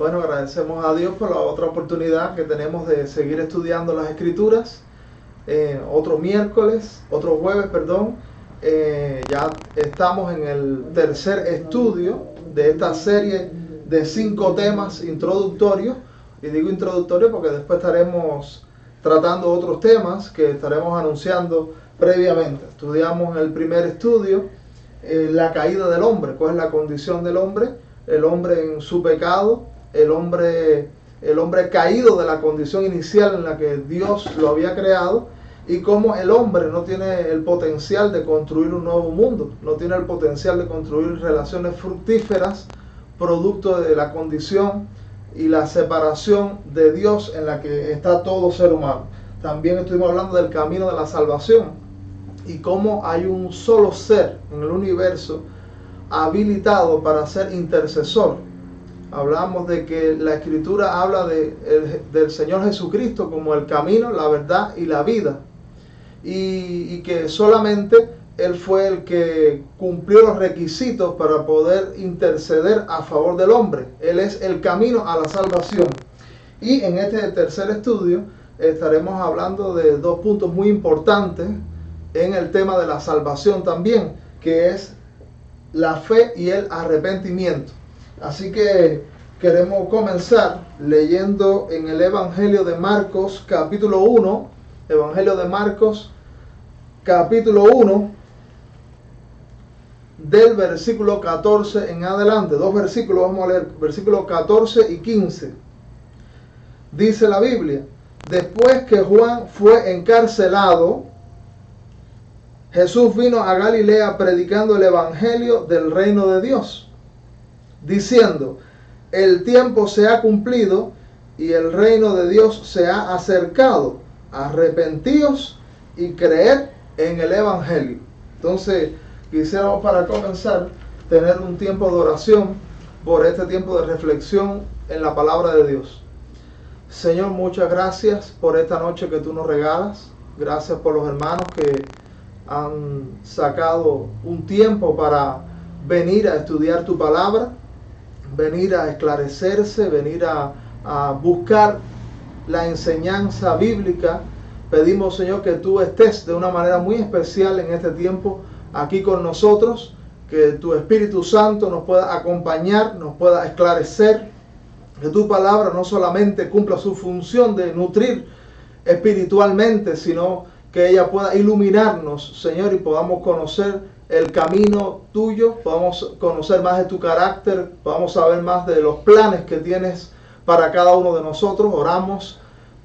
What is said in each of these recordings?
Bueno, agradecemos a Dios por la otra oportunidad que tenemos de seguir estudiando las Escrituras. Otro jueves, perdón. Ya estamos en el tercer estudio de esta serie de 5 temas introductorios. Y digo introductorio porque después estaremos tratando otros temas que estaremos anunciando previamente. Estudiamos en el primer estudio la caída del hombre, cuál es la condición del hombre, el hombre en su pecado, el hombre caído de la condición inicial en la que Dios lo había creado, y cómo el hombre no tiene el potencial de construir un nuevo mundo, no tiene el potencial de construir relaciones fructíferas, producto de la condición y la separación de Dios en la que está todo ser humano. También estuvimos hablando del camino de la salvación y cómo hay un solo ser en el universo habilitado para ser intercesor. Hablamos de que la Escritura habla del Señor Jesucristo como el camino, la verdad y la vida. Y que solamente Él fue el que cumplió los requisitos para poder interceder a favor del hombre. Él es el camino a la salvación. Y en este tercer estudio estaremos hablando de 2 puntos muy importantes en el tema de la salvación también, que es la fe y el arrepentimiento. Así que queremos comenzar leyendo en el Evangelio de Marcos capítulo 1, Evangelio de Marcos capítulo 1, del versículo 14 en adelante. 2 versículos, vamos a leer, versículos 14 y 15. Dice la Biblia: después que Juan fue encarcelado, Jesús vino a Galilea predicando el evangelio del reino de Dios, diciendo: el tiempo se ha cumplido y el reino de Dios se ha acercado. Arrepentíos y creed en el evangelio. Entonces, quisiéramos para comenzar tener un tiempo de oración por este tiempo de reflexión en la palabra de Dios. Señor, muchas gracias por esta noche que tú nos regalas. Gracias por los hermanos que han sacado un tiempo para venir a estudiar tu palabra, venir a esclarecerse, venir a buscar la enseñanza bíblica. Pedimos, Señor, que tú estés de una manera muy especial en este tiempo aquí con nosotros, que tu Espíritu Santo nos pueda acompañar, nos pueda esclarecer, que tu palabra no solamente cumpla su función de nutrir espiritualmente, sino que ella pueda iluminarnos, Señor, y podamos conocer el camino tuyo, podamos conocer más de tu carácter, podamos saber más de los planes que tienes para cada uno de nosotros. Oramos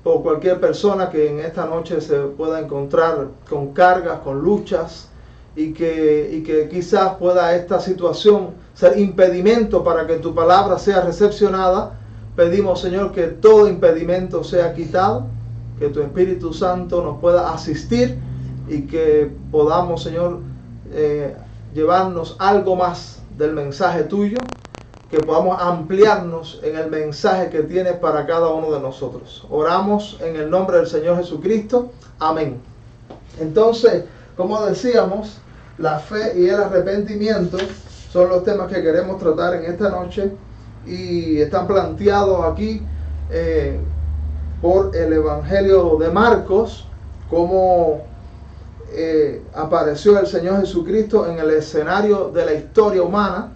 por cualquier persona que en esta noche se pueda encontrar con cargas, con luchas, y que quizás pueda esta situación ser impedimento para que tu palabra sea recepcionada. Pedimos, Señor, que todo impedimento sea quitado, que tu Espíritu Santo nos pueda asistir y que podamos, Señor, llevarnos algo más del mensaje tuyo, que podamos ampliarnos en el mensaje que tienes para cada uno de nosotros. Oramos en el nombre del Señor Jesucristo. Amén. Entonces, como decíamos, la fe y el arrepentimiento son los temas que queremos tratar en esta noche y están planteados aquí por el Evangelio de Marcos, cómo apareció el Señor Jesucristo en el escenario de la historia humana.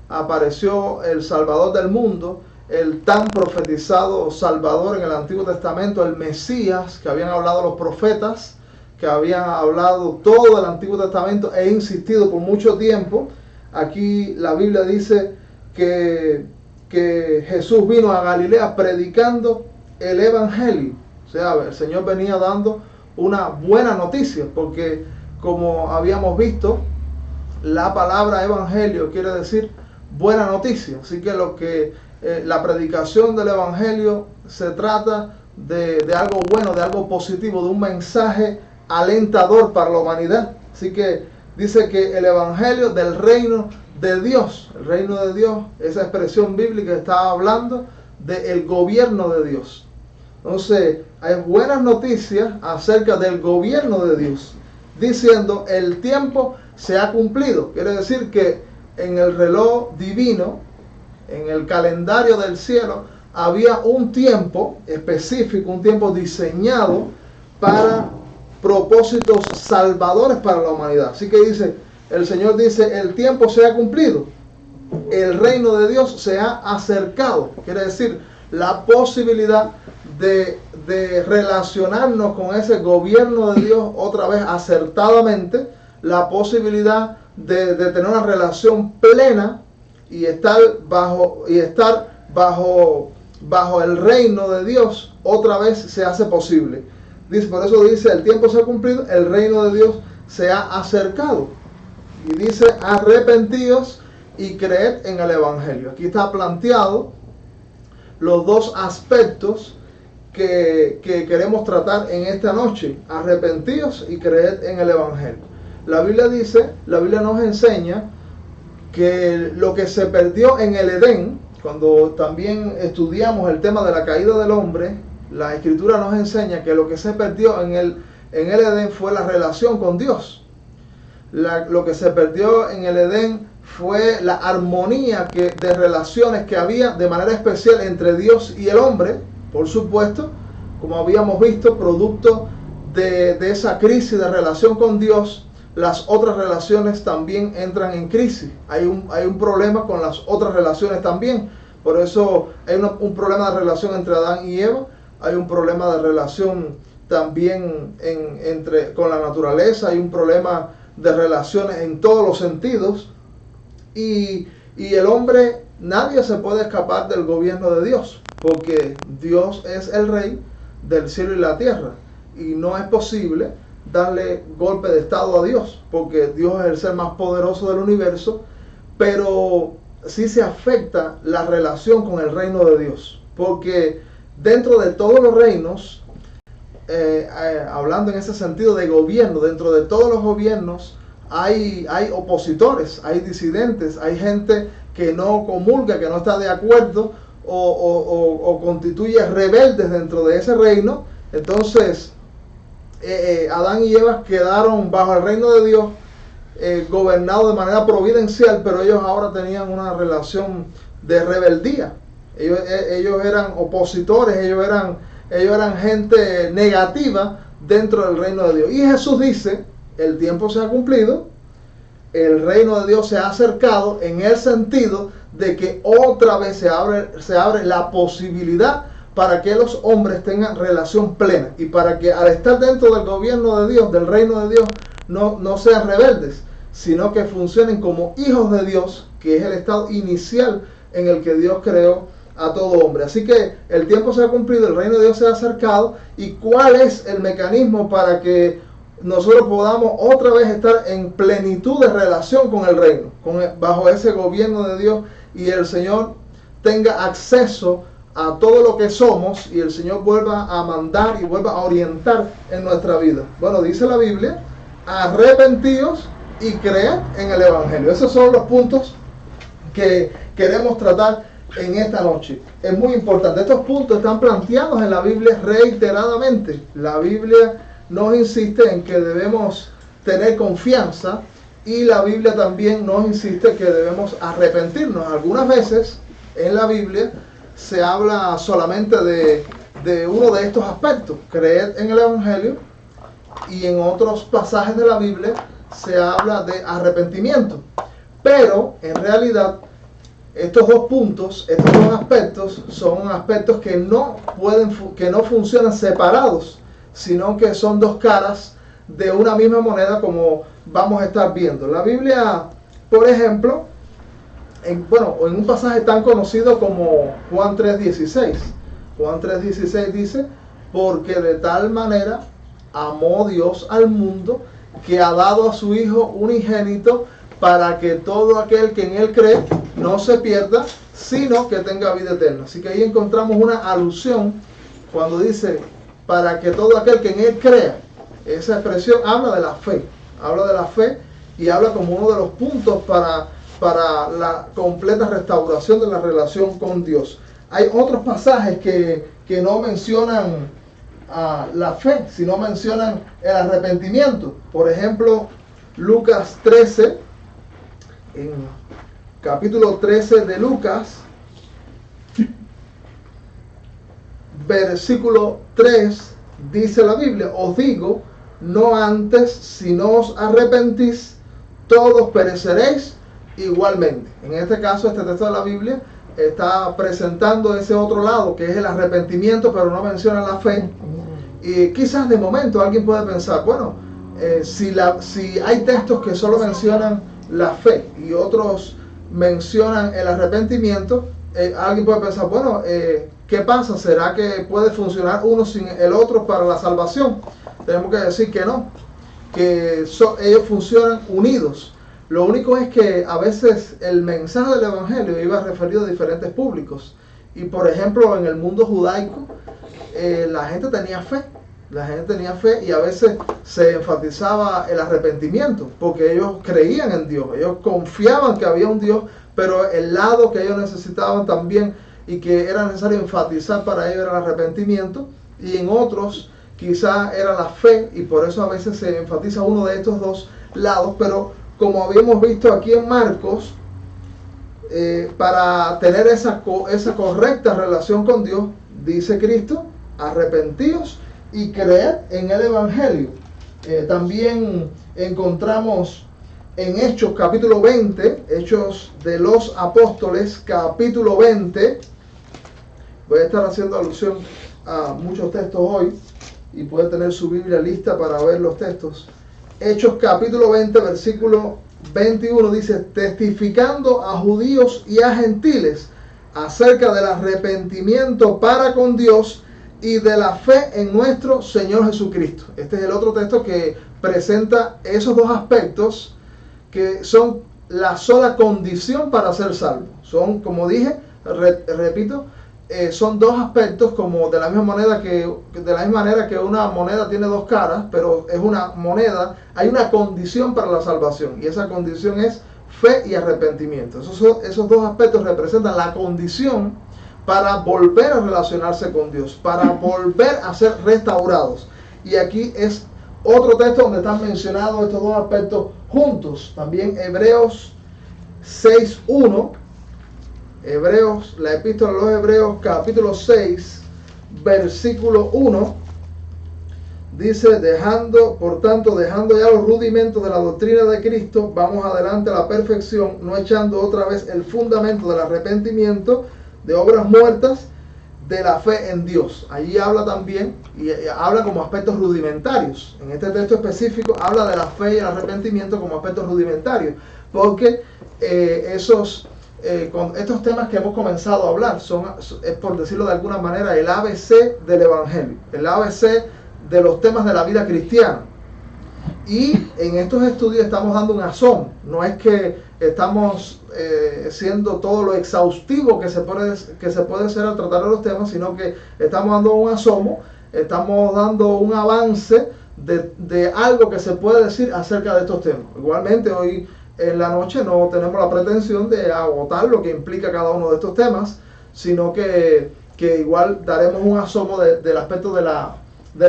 Apareció el Salvador del mundo, el tan profetizado Salvador en el Antiguo Testamento, el Mesías que habían hablado los profetas, que habían hablado todo el Antiguo Testamento e insistido por mucho tiempo. Aquí la Biblia dice que Jesús vino a Galilea predicando el evangelio. O sea, el Señor venía dando una buena noticia, porque como habíamos visto, la palabra evangelio quiere decir buena noticia. Así que la predicación del evangelio se trata de algo bueno, de algo positivo, de un mensaje alentador para la humanidad. Así que dice que el evangelio del reino de Dios, el reino de Dios, esa expresión bíblica está hablando del gobierno de Dios. Entonces, hay buenas noticias acerca del gobierno de Dios, diciendo el tiempo se ha cumplido. Quiere decir que en el reloj divino en el calendario del cielo, había un tiempo específico, un tiempo diseñado para propósitos salvadores para la humanidad. Así que el Señor dice, el tiempo se ha cumplido, el reino de Dios se ha acercado. Quiere decir, la posibilidad de relacionarnos con ese gobierno de Dios otra vez acertadamente, la posibilidad de tener una relación plena y estar bajo el reino de Dios otra vez se hace posible. Por eso dice, el tiempo se ha cumplido, el reino de Dios se ha acercado. Y dice, arrepentíos y creed en el Evangelio. Aquí está planteado los dos aspectos que queremos tratar en esta noche. Arrepentíos y creed en el Evangelio. La Biblia nos enseña que lo que se perdió en el Edén, cuando también estudiamos el tema de la caída del hombre, la Escritura nos enseña que lo que se perdió en el Edén fue la relación con Dios. Lo que se perdió en el Edén fue la armonía de relaciones que había de manera especial entre Dios y el hombre, por supuesto, como habíamos visto, producto de esa crisis de relación con Dios. Las otras relaciones también entran en crisis. Hay un problema con las otras relaciones también. Por eso hay un problema de relación entre Adán y Eva. Hay un problema de relación también con la naturaleza. Hay un problema de relaciones en todos los sentidos. Y el hombre, nadie se puede escapar del gobierno de Dios, porque Dios es el rey del cielo y la tierra. Y no es posible darle golpe de estado a Dios, porque Dios es el ser más poderoso del universo, pero sí se afecta la relación con el reino de Dios, porque dentro de todos los reinos, hablando en ese sentido de gobierno, dentro de todos los gobiernos hay opositores, hay disidentes, hay gente que no comulga, que no está de acuerdo o constituye rebeldes dentro de ese reino. Entonces Adán y Eva quedaron bajo el reino de Dios, gobernados de manera providencial, pero ellos ahora tenían una relación de rebeldía. Ellos eran opositores, ellos eran gente negativa dentro del reino de Dios. Y Jesús dice, el tiempo se ha cumplido, el reino de Dios se ha acercado, en el sentido de que otra vez se abre la posibilidad para que los hombres tengan relación plena, y para que al estar dentro del gobierno de Dios, del reino de Dios, no sean rebeldes, sino que funcionen como hijos de Dios, que es el estado inicial en el que Dios creó a todo hombre. Así que el tiempo se ha cumplido, el reino de Dios se ha acercado. ¿Y cuál es el mecanismo para que nosotros podamos otra vez estar en plenitud de relación con el reino, bajo ese gobierno de Dios, y el Señor tenga acceso a todo lo que somos, y el Señor vuelva a mandar y vuelva a orientar en nuestra vida? Bueno, dice la Biblia, arrepentíos y creed en el Evangelio. Esos son los puntos que queremos tratar en esta noche. Es muy importante. Estos puntos están planteados en la Biblia reiteradamente. La Biblia nos insiste en que debemos tener confianza, y la Biblia también nos insiste que debemos arrepentirnos. Algunas veces en la Biblia se habla solamente de uno de estos aspectos, creer en el Evangelio, y en otros pasajes de la Biblia se habla de arrepentimiento. Pero en realidad estos dos puntos, estos dos aspectos, son aspectos que no funcionan separados, sino que son dos caras de una misma moneda, como vamos a estar viendo. La Biblia, por ejemplo, en un pasaje tan conocido como Juan 3:16. Juan 3:16 dice, porque de tal manera amó Dios al mundo, que ha dado a su Hijo unigénito, para que todo aquel que en Él cree no se pierda, sino que tenga vida eterna. Así que ahí encontramos una alusión cuando dice, para que todo aquel que en Él crea. Esa expresión habla de la fe, y habla como uno de los puntos para la completa restauración de la relación con Dios. Hay otros pasajes que no mencionan la fe, sino mencionan el arrepentimiento. Por ejemplo, Lucas 13, en capítulo 13 de Lucas, Versículo 3 dice la Biblia: os digo, no antes, si no os arrepentís, todos pereceréis igualmente. En este caso, este texto de la Biblia está presentando ese otro lado, que es el arrepentimiento, pero no menciona la fe. Y quizás de momento alguien puede pensar, bueno, si hay textos que solo mencionan la fe y otros mencionan el arrepentimiento, alguien puede pensar, bueno, ¿qué pasa? ¿Será que puede funcionar uno sin el otro para la salvación? Tenemos que decir que no, que ellos funcionan unidos. Lo único es que a veces el mensaje del Evangelio iba referido a diferentes públicos. Y por ejemplo, en el mundo judaico, la gente tenía fe. La gente tenía fe y a veces se enfatizaba el arrepentimiento, porque ellos creían en Dios, ellos confiaban que había un Dios, pero el lado que ellos necesitaban también y que era necesario enfatizar para ellos era el arrepentimiento, y en otros quizá era la fe, y por eso a veces se enfatiza uno de estos dos lados. Pero como habíamos visto aquí en Marcos, para tener esa correcta relación con Dios, dice Cristo, arrepentíos y creed en el Evangelio. También encontramos en Hechos capítulo 20, Hechos de los Apóstoles capítulo 20, voy a estar haciendo alusión a muchos textos hoy y puede tener su Biblia lista para ver los textos. Hechos capítulo 20, versículo 21 dice: testificando a judíos y a gentiles acerca del arrepentimiento para con Dios y de la fe en nuestro Señor Jesucristo. Este es el otro texto que presenta esos dos aspectos que son la sola condición para ser salvo. Son, como dije, repito, son dos aspectos, como de la misma manera que una moneda tiene dos caras, pero es una moneda. Hay una condición para la salvación, y esa condición es fe y arrepentimiento. Esos dos aspectos representan la condición para volver a relacionarse con Dios, para volver a ser restaurados. Y aquí es otro texto donde están mencionados estos dos aspectos juntos. También Hebreos 6:1, la epístola a los Hebreos capítulo 6, versículo 1, dice: por tanto, dejando ya los rudimentos de la doctrina de Cristo, vamos adelante a la perfección, no echando otra vez el fundamento del arrepentimiento de obras muertas, de la fe en Dios. Allí habla también, y habla como aspectos rudimentarios. En este texto específico habla de la fe y el arrepentimiento como aspectos rudimentarios, porque estos temas que hemos comenzado a hablar es, por decirlo de alguna manera, el ABC del Evangelio, el ABC de los temas de la vida cristiana. Y en estos estudios estamos dando un asomo. No es que estamos siendo todo lo exhaustivo que se puede ser al tratar de los temas, sino que estamos dando un asomo, estamos dando un avance de algo que se puede decir acerca de estos temas. Igualmente, hoy en la noche no tenemos la pretensión de agotar lo que implica cada uno de estos temas, sino que igual daremos un asomo del aspecto de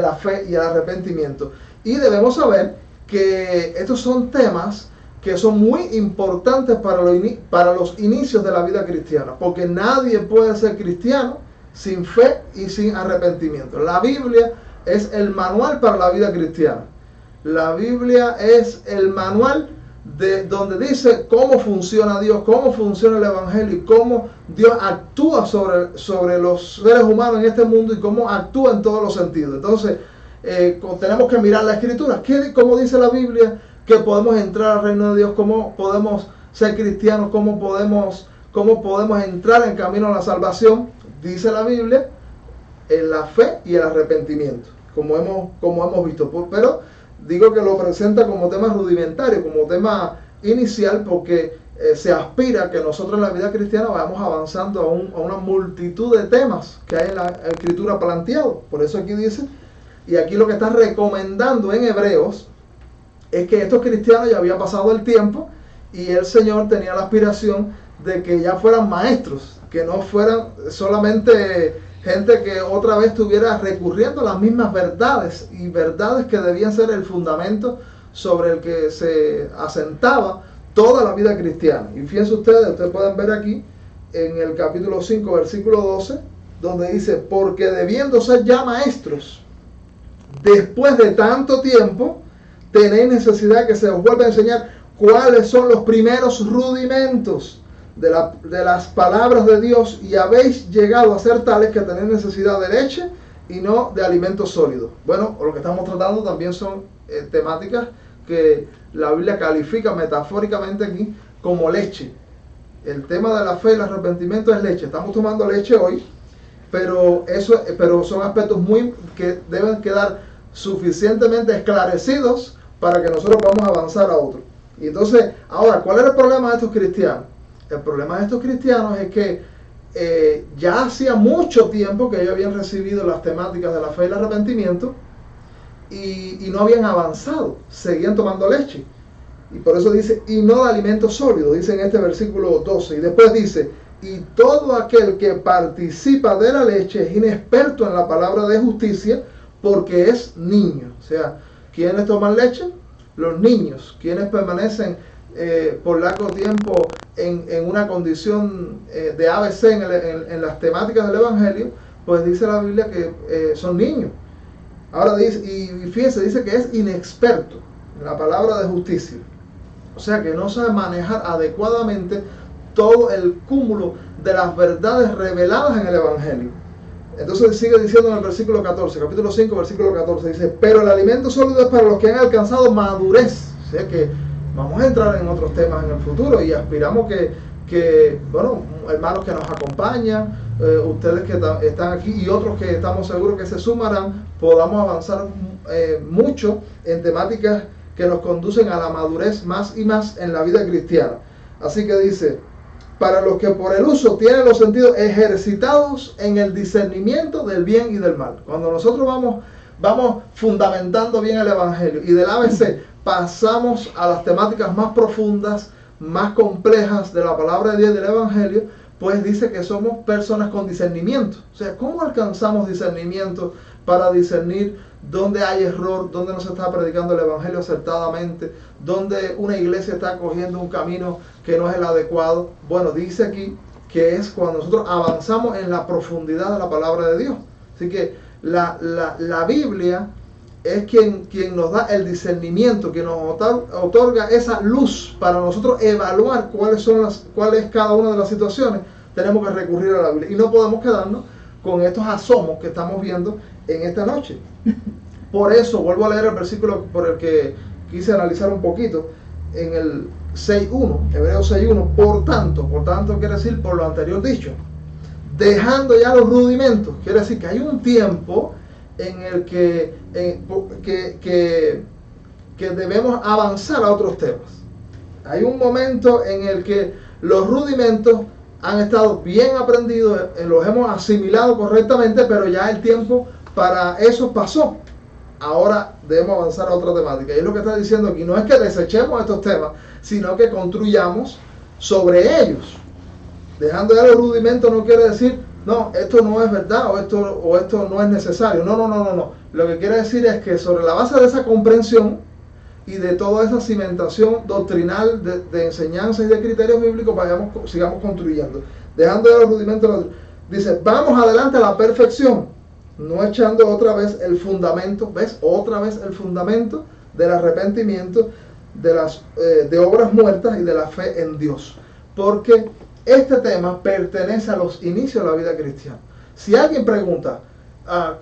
la fe y el arrepentimiento. Y debemos saber que estos son temas que son muy importantes para los inicios de la vida cristiana, porque nadie puede ser cristiano sin fe y sin arrepentimiento. La Biblia es el manual para la vida cristiana. La Biblia es el manual donde dice cómo funciona Dios, cómo funciona el Evangelio y cómo Dios actúa sobre los seres humanos en este mundo y cómo actúa en todos los sentidos. Entonces, tenemos que mirar la Escritura. ¿Cómo dice la Biblia que podemos entrar al reino de Dios? ¿Cómo podemos ser cristianos? ¿Cómo podemos entrar en camino a la salvación? Dice la Biblia, en la fe y el arrepentimiento, como hemos visto. Pero digo que lo presenta como tema rudimentario, como tema inicial, porque se aspira a que nosotros en la vida cristiana vayamos avanzando a una multitud de temas que hay en la Escritura planteados. Por eso aquí dice, y aquí lo que está recomendando en Hebreos, es que estos cristianos ya había pasado el tiempo y el Señor tenía la aspiración de que ya fueran maestros, que no fueran solamente gente que otra vez estuviera recurriendo a las mismas verdades, y verdades que debían ser el fundamento sobre el que se asentaba toda la vida cristiana. Y fíjense ustedes pueden ver aquí en el capítulo 5, versículo 12, donde dice, porque debiendo ser ya maestros, después de tanto tiempo, tenéis necesidad que se os vuelva a enseñar cuáles son los primeros rudimentos de las palabras de Dios, y habéis llegado a ser tales que tenéis necesidad de leche y no de alimentos sólidos. Bueno, lo que estamos tratando también son temáticas que la Biblia califica metafóricamente aquí como leche. El tema de la fe y el arrepentimiento es leche. Estamos tomando leche hoy, pero son aspectos que deben quedar suficientemente esclarecidos para que nosotros podamos avanzar a otro. Y entonces, ahora, ¿cuál era el problema de estos cristianos? El problema de estos cristianos es que ya hacía mucho tiempo que ellos habían recibido las temáticas de la fe y el arrepentimiento y no habían avanzado, seguían tomando leche. Y por eso dice, y no de alimentos sólidos, dice en este versículo 12. Y después dice, y todo aquel que participa de la leche es inexperto en la palabra de justicia, porque es niño. O sea, ¿quiénes toman leche? Los niños. ¿Quiénes permanecen por largo tiempo en una condición de ABC en las temáticas del Evangelio? Pues dice la Biblia que son niños. Ahora dice, y fíjense, dice que es inexperto en la palabra de justicia. O sea, que no sabe manejar adecuadamente todo el cúmulo de las verdades reveladas en el Evangelio. Entonces sigue diciendo en el versículo 14, capítulo 5, versículo 14, dice, pero el alimento sólido es para los que han alcanzado madurez. O sea que vamos a entrar en otros temas en el futuro y aspiramos que bueno, hermanos que nos acompañan, ustedes que están aquí y otros que estamos seguros que se sumarán, podamos avanzar mucho en temáticas que nos conducen a la madurez más y más en la vida cristiana. Así que dice, para los que por el uso tienen los sentidos ejercitados en el discernimiento del bien y del mal. Cuando nosotros vamos fundamentando bien el Evangelio y del ABC pasamos a las temáticas más profundas, más complejas de la palabra de Dios y del Evangelio, pues dice que somos personas con discernimiento. O sea, ¿cómo alcanzamos discernimiento para discernir dónde hay error, dónde no se está predicando el Evangelio acertadamente, dónde una iglesia está cogiendo un camino que no es el adecuado? Bueno, dice aquí que es cuando nosotros avanzamos en la profundidad de la palabra de Dios. Así que la Biblia es quien nos da el discernimiento, que nos otorga esa luz para nosotros evaluar cuál es cada una de las situaciones. Tenemos que recurrir a la Biblia y no podemos quedarnos con estos asomos que estamos viendo en esta noche. Por eso vuelvo a leer el versículo por el que quise analizar un poquito, en el 6.1, Hebreos 6.1, por tanto quiere decir por lo anterior dicho, dejando ya los rudimentos, quiere decir que hay un tiempo en el que debemos avanzar a otros temas. Hay un momento en el que los rudimentos han estado bien aprendidos, los hemos asimilado correctamente, pero ya el tiempo para eso pasó. Ahora debemos avanzar a otra temática. Y es lo que está diciendo aquí. No es que desechemos estos temas, sino que construyamos sobre ellos. Dejando ya los rudimentos no quiere decir, no, esto no es verdad o esto no es necesario. No. Lo que quiere decir es que sobre la base de esa comprensión y de toda esa cimentación doctrinal de enseñanza y de criterios bíblicos, sigamos construyendo. Dejando ya los rudimentos, dice, vamos adelante a la perfección, no echando otra vez el fundamento, ¿ves? Otra vez el fundamento del arrepentimiento, de obras muertas y de la fe en Dios. Porque este tema pertenece a los inicios de la vida cristiana. Si alguien pregunta,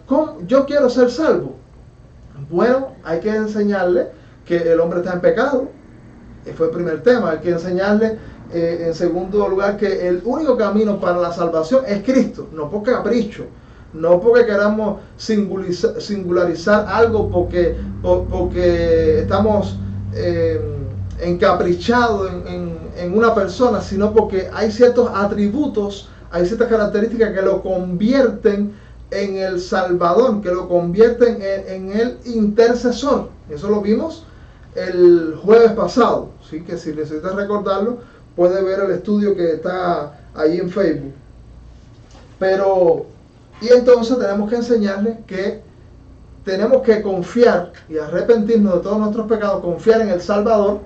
¿cómo yo quiero ser salvo? Bueno, hay que enseñarle que el hombre está en pecado. Fue el primer tema. Hay que enseñarle, en segundo lugar, que el único camino para la salvación es Cristo, no por capricho, no porque queramos singularizar algo, porque estamos encaprichados en una persona, sino porque hay ciertos atributos, hay ciertas características que lo convierten en el Salvador, que lo convierten en el intercesor. Eso lo vimos el jueves pasado, ¿sí? Que si necesitas recordarlo, puedes ver el estudio que está ahí en Facebook. Y entonces tenemos que enseñarles que tenemos que confiar y arrepentirnos de todos nuestros pecados, confiar en el Salvador,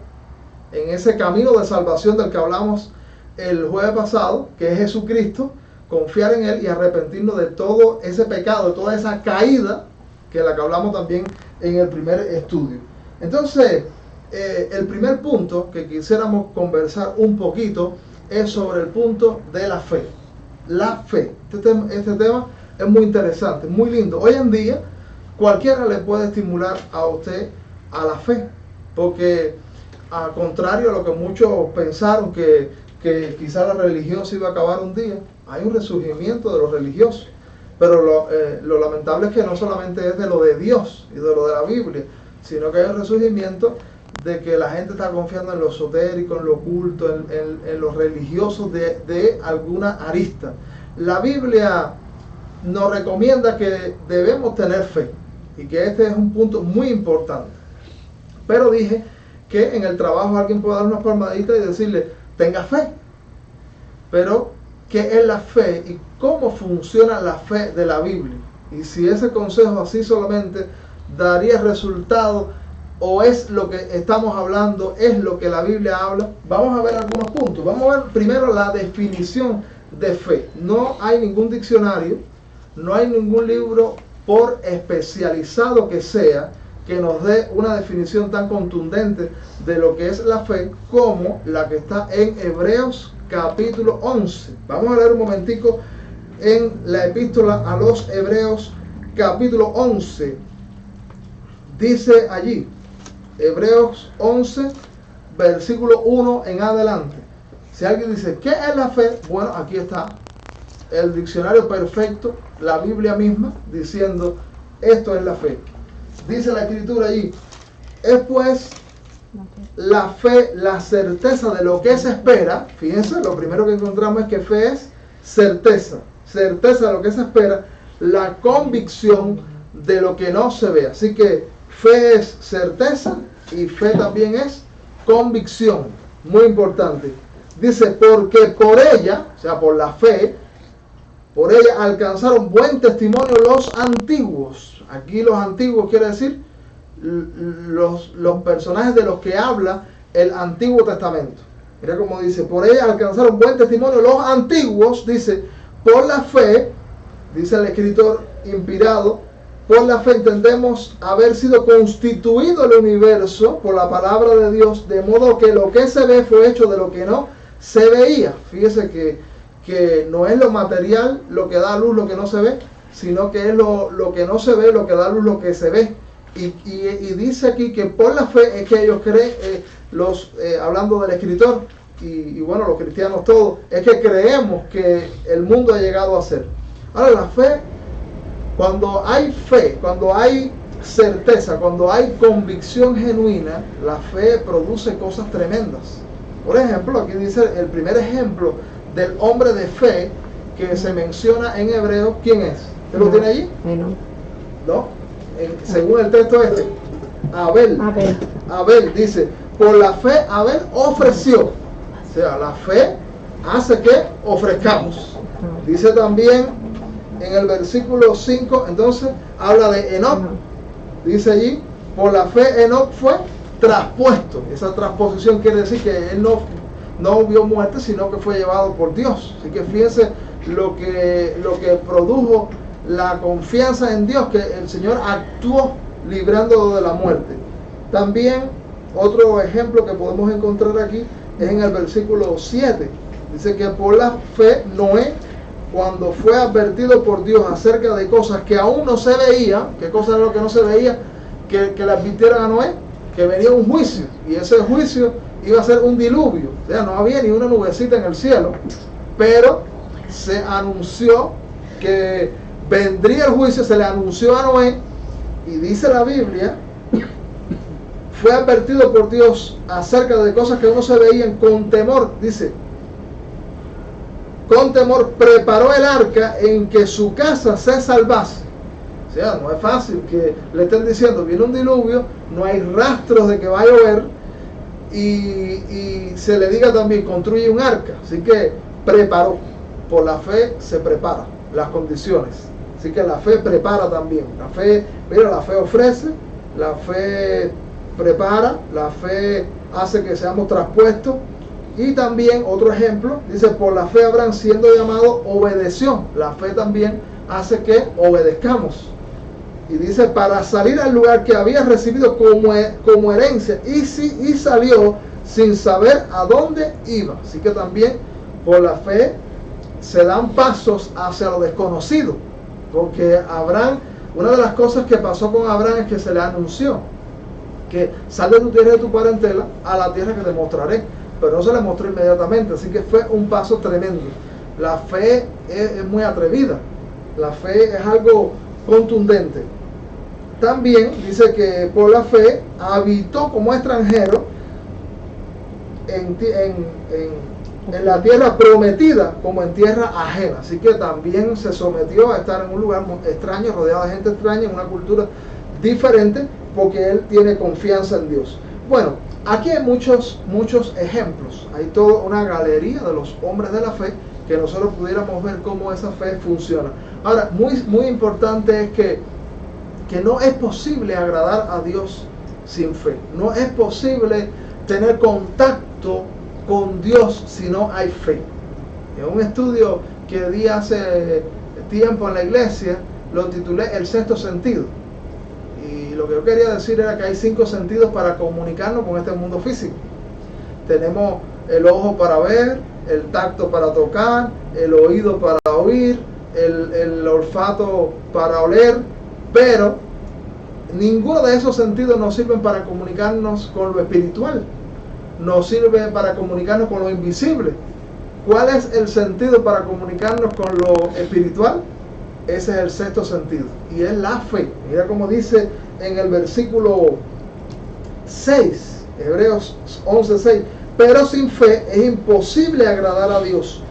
en ese camino de salvación del que hablamos el jueves pasado, que es Jesucristo, confiar en Él y arrepentirnos de todo ese pecado, de toda esa caída, que la que hablamos también en el primer estudio. Entonces, el primer punto que quisiéramos conversar un poquito es sobre el punto de la fe. La fe. Este tema es muy interesante, muy lindo. Hoy en día, cualquiera le puede estimular a usted a la fe, porque al contrario a lo que muchos pensaron que quizá la religión se iba a acabar un día, hay un resurgimiento de los religiosos. Pero lo lamentable es que no solamente es de lo de Dios y de lo de la Biblia, sino que hay un resurgimiento de que la gente está confiando en lo esotérico, en lo oculto, en los religiosos de alguna arista. La Biblia nos recomienda que debemos tener fe y que este es un punto muy importante. Pero dije que en el trabajo alguien puede dar una palmadita y decirle, tenga fe. Pero, ¿qué es la fe y cómo funciona la fe de la Biblia? Y si ese consejo así solamente daría resultado o es lo que estamos hablando, es lo que la Biblia habla. Vamos a ver algunos puntos. Vamos a ver primero la definición de fe. No hay ningún diccionario, no hay ningún libro, por especializado que sea, que nos dé una definición tan contundente de lo que es la fe como la que está en Hebreos capítulo 11. Vamos a leer un momentico en la epístola a los Hebreos capítulo 11. Dice allí, Hebreos 11, versículo 1 en adelante. Si alguien dice, ¿qué es la fe? Bueno, aquí está el diccionario perfecto, la Biblia misma, diciendo, esto es la fe. Dice la escritura allí, es pues la fe, la certeza de lo que se espera. Fíjense, lo primero que encontramos es que fe es certeza. Certeza de lo que se espera, la convicción de lo que no se ve. Así que fe es certeza y fe también es convicción. Muy importante. Dice, porque por ella, o sea, por la fe, por ella alcanzaron buen testimonio los antiguos. Aquí los antiguos quiere decir los personajes de los que habla el Antiguo Testamento. Mira cómo dice, por ella alcanzaron buen testimonio los antiguos, dice, por la fe, dice el escritor inspirado, por la fe entendemos haber sido constituido el universo por la palabra de Dios, de modo que lo que se ve fue hecho de lo que no se veía. Fíjese que no es lo material lo que da luz lo que no se ve, sino que es lo que no se ve lo que da luz lo que se ve. Y dice aquí que por la fe es que ellos creen, hablando del escritor, y bueno, los cristianos todos, es que creemos que el mundo ha llegado a ser. Ahora, la fe, cuando hay certeza, cuando hay convicción genuina, la fe produce cosas tremendas. Por ejemplo, aquí dice el primer ejemplo del hombre de fe que se menciona en Hebreos. ¿Quién es? ¿Usted lo tiene allí? No. Según el texto Abel dice, por la fe Abel ofreció. O sea, la fe hace que ofrezcamos. Dice también en el versículo 5, entonces, habla de Enoc. Dice allí, por la fe Enoc fue traspuesto. Esa transposición quiere decir que él no vio muerte, sino que fue llevado por Dios. Así que fíjense lo que produjo la confianza en Dios, que el Señor actuó librándolo de la muerte. También otro ejemplo que podemos encontrar aquí es en el versículo 7. Dice que por la fe Noé, cuando fue advertido por Dios acerca de cosas que aún no se veían, ¿qué cosa era lo que no se veía? Que le advirtieron a Noé que venía un juicio, y ese juicio iba a ser un diluvio. O sea, no había ni una nubecita en el cielo, pero se anunció que vendría el juicio, se le anunció a Noé, y dice la Biblia, fue advertido por Dios acerca de cosas que no se veían con temor. Dice, con temor preparó el arca en que su casa se salvase. O sea, no es fácil que le estén diciendo, viene un diluvio, no hay rastros de que va a llover, y se le diga también, construye un arca. Así que preparó. Por la fe se prepara las condiciones. Así que la fe prepara también. La fe ofrece, la fe prepara, la fe hace que seamos traspuestos, Y también otro ejemplo, dice, por la fe Abraham siendo llamado obedeció. La fe también hace que obedezcamos. Y dice, para salir al lugar que había recibido como herencia, y salió sin saber a dónde iba. Así que también por la fe se dan pasos hacia lo desconocido. Porque Abraham, una de las cosas que pasó con Abraham es que se le anunció que sal de tu tierra y de tu parentela a la tierra que te mostraré. Pero no se le mostró inmediatamente, así que fue un paso tremendo. La fe es muy atrevida, la fe es algo contundente. También dice que por la fe habitó como extranjero en la tierra prometida como en tierra ajena. Así que también se sometió a estar en un lugar extraño, rodeado de gente extraña, en una cultura diferente, porque él tiene confianza en Dios. Bueno, aquí hay muchos ejemplos. Hay toda una galería de los hombres de la fe que nosotros pudiéramos ver cómo esa fe funciona. Ahora, muy importante es que no es posible agradar a Dios sin fe. No es posible tener contacto con Dios si no hay fe. En un estudio que di hace tiempo en la iglesia, lo titulé El sexto sentido. Y lo que yo quería decir era que hay 5 sentidos para comunicarnos con este mundo físico. Tenemos el ojo para ver, el tacto para tocar, el oído para oír, el olfato para oler, pero ninguno de esos sentidos nos sirven para comunicarnos con lo espiritual, nos sirve para comunicarnos con lo invisible. ¿Cuál es el sentido para comunicarnos con lo espiritual? Ese es el sexto sentido, y es la fe. Mira cómo dice en el versículo 6, Hebreos 11:6, pero sin fe es imposible agradar a Dios,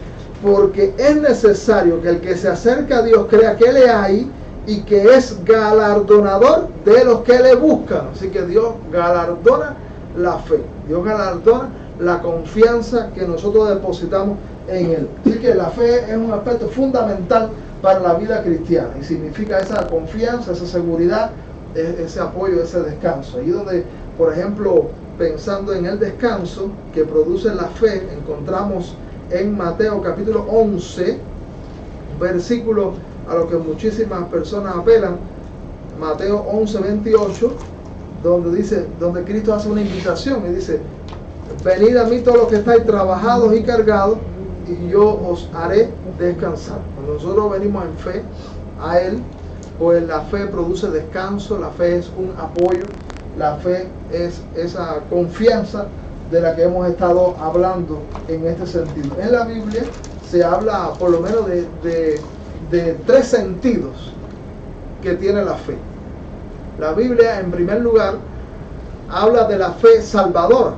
porque es necesario que el que se acerca a Dios crea que le hay y que es galardonador de los que le buscan. Así que Dios galardona la fe, Dios galardona la confianza que nosotros depositamos en Él. Así que la fe es un aspecto fundamental para la vida cristiana y significa esa confianza, esa seguridad, ese apoyo, ese descanso. Ahí donde, por ejemplo, pensando en el descanso que produce la fe, encontramos en Mateo capítulo 11, versículo a lo que muchísimas personas apelan, Mateo 11:28, donde Cristo hace una invitación y dice: venid a mí todos los que estáis trabajados y cargados, y yo os haré descansar. Cuando nosotros venimos en fe a Él, pues la fe produce descanso, la fe es un apoyo, la fe es esa confianza de la que hemos estado hablando en este sentido. En la Biblia se habla por lo menos de 3 sentidos que tiene la fe. La Biblia, en primer lugar, habla de la fe salvadora.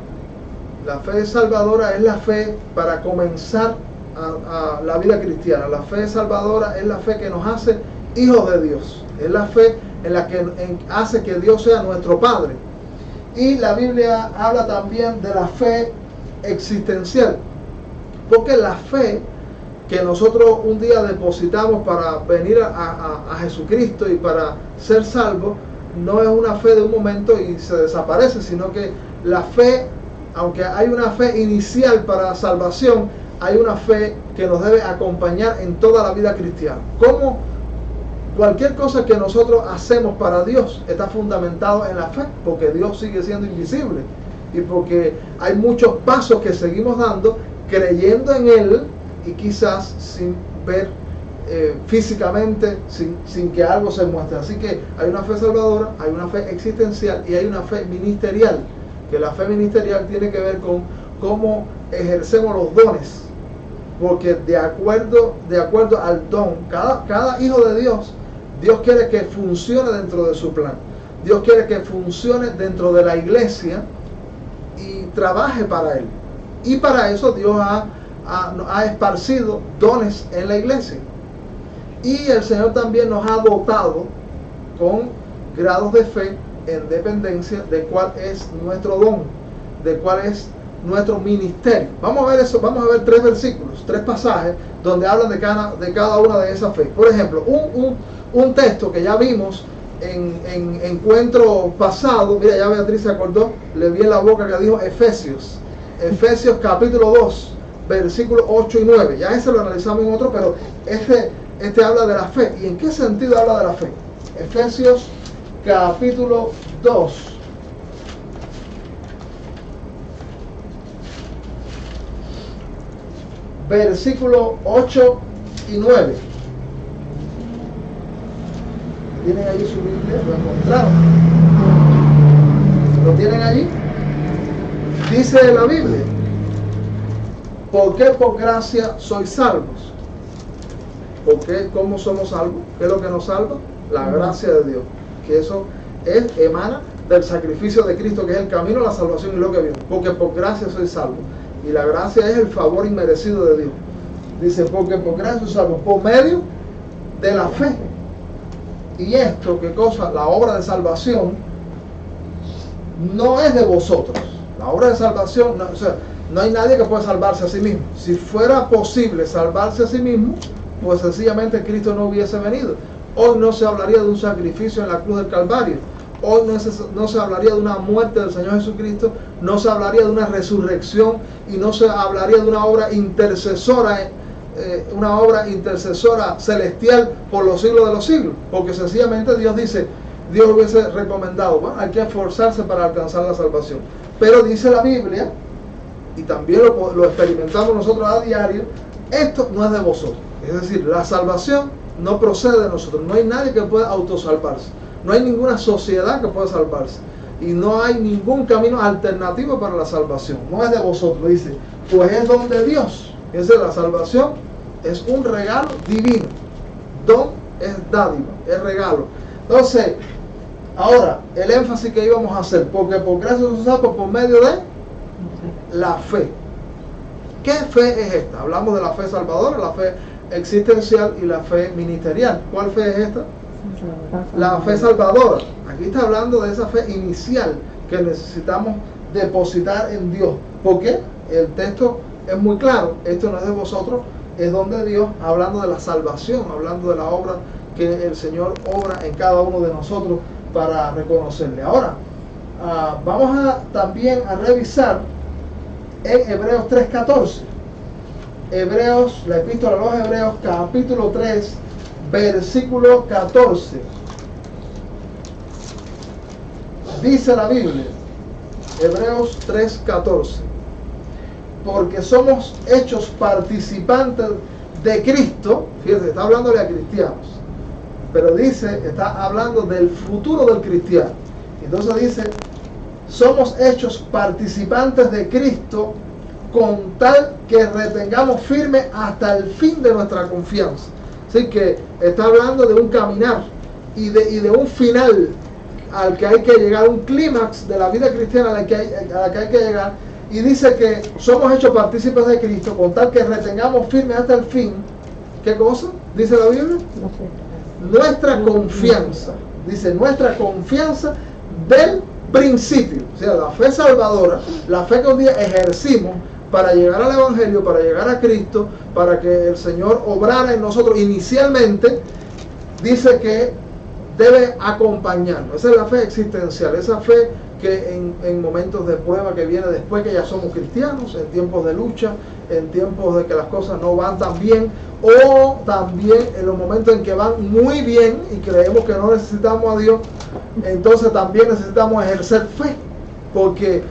La fe salvadora es la fe para comenzar a la vida cristiana. La fe salvadora es la fe que nos hace hijos de Dios. Es la fe en la que hace que Dios sea nuestro Padre. Y la Biblia habla también de la fe existencial. Porque la fe que nosotros un día depositamos para venir a Jesucristo y para ser salvos, no es una fe de un momento y se desaparece, sino que la fe, aunque hay una fe inicial para la salvación, hay una fe que nos debe acompañar en toda la vida cristiana. Como cualquier cosa que nosotros hacemos para Dios está fundamentado en la fe, porque Dios sigue siendo invisible y porque hay muchos pasos que seguimos dando creyendo en Él y quizás sin ver físicamente, sin que algo se muestre. Así que hay una fe salvadora, hay una fe existencial y hay una fe ministerial, que la fe ministerial tiene que ver con cómo ejercemos los dones, porque de acuerdo al don, cada hijo de Dios, Dios quiere que funcione dentro de su plan. Dios quiere que funcione dentro de la iglesia y trabaje para Él. Y para eso Dios ha esparcido dones en la iglesia. Y el Señor también nos ha dotado con grados de fe en dependencia de cuál es nuestro don, de cuál es nuestro ministerio. Vamos a ver eso, vamos a ver 3 versículos, 3 pasajes donde hablan de cada una de esas fe. Por ejemplo, un texto que ya vimos en encuentro pasado, mira, ya Beatriz se acordó, le vi en la boca que dijo Efesios. Efesios capítulo 2, versículos 8 y 9. Ya ese lo analizamos en otro, pero este habla de la fe. ¿Y en qué sentido habla de la fe? Efesios capítulo 2. Versículo 8 y 9. ¿Tienen allí su Biblia? ¿Lo encontraron? ¿Lo tienen allí? Dice la Biblia: ¿por qué por gracia sois salvos? ¿Por qué? ¿Cómo somos salvos? ¿Qué es lo que nos salva? La gracia de Dios. Que eso emana del sacrificio de Cristo, que es el camino a la salvación y lo que vimos. Porque por gracia sois salvos. Y la gracia es el favor inmerecido de Dios. Dice, porque por gracia sois salvos, por medio de la fe. Y esto, ¿qué cosa? La obra de salvación no es de vosotros. La obra de salvación, no, o sea, no hay nadie que pueda salvarse a sí mismo. Si fuera posible salvarse a sí mismo, pues sencillamente Cristo no hubiese venido. Hoy no se hablaría de un sacrificio en la cruz del Calvario. Hoy no se hablaría de una muerte del Señor Jesucristo. No se hablaría de una resurrección. Y no se hablaría de una obra intercesora celestial por los siglos de los siglos. Porque sencillamente Dios hubiese recomendado, bueno, hay que esforzarse para alcanzar la salvación. Pero dice la Biblia, y también lo experimentamos nosotros a diario, esto no es de vosotros. Es decir, la salvación no procede de nosotros. No hay nadie que pueda autosalvarse. No hay ninguna sociedad que pueda salvarse. Y no hay ningún camino alternativo para la salvación. No es de vosotros, dice, pues es don de Dios. Es decir, la salvación es un regalo divino. Don es dádiva, es regalo. Entonces, ahora, el énfasis que íbamos a hacer, porque por gracia somos salvos por medio de la fe. ¿Qué fe es esta? Hablamos de la fe salvadora, la fe existencial y la fe ministerial. ¿Cuál fe es esta? La fe salvadora. Aquí está hablando de esa fe inicial que necesitamos depositar en Dios. ¿Por qué? El texto es muy claro. Esto no es de vosotros, es don de Dios, hablando de la salvación, hablando de la obra que el Señor obra en cada uno de nosotros para reconocerle. Ahora, vamos también a revisar en Hebreos 3:14. Hebreos, la epístola a los Hebreos, capítulo 3, versículo 14. Dice la Biblia, Hebreos 3:14, porque somos hechos participantes de Cristo. Fíjate, está hablándole a cristianos, pero está hablando del futuro del cristiano. Entonces dice, somos hechos participantes de Cristo con tal que retengamos firme hasta el fin de nuestra confianza. Así que está hablando de un caminar y de un final al que hay que llegar, un clímax de la vida cristiana a la que hay que llegar. Y dice que somos hechos partícipes de Cristo con tal que retengamos firme hasta el fin. ¿Qué cosa? Dice la Biblia. Nuestra confianza. Dice, nuestra confianza del principio. O sea, la fe salvadora, la fe que un día ejercimos para llegar al Evangelio, para llegar a Cristo, para que el Señor obrara en nosotros inicialmente, dice que debe acompañarnos. Esa es la fe existencial, esa fe que en momentos de prueba que viene después que ya somos cristianos, en tiempos de lucha, en tiempos de que las cosas no van tan bien, o también en los momentos en que van muy bien y creemos que no necesitamos a Dios, entonces también necesitamos ejercer fe, porque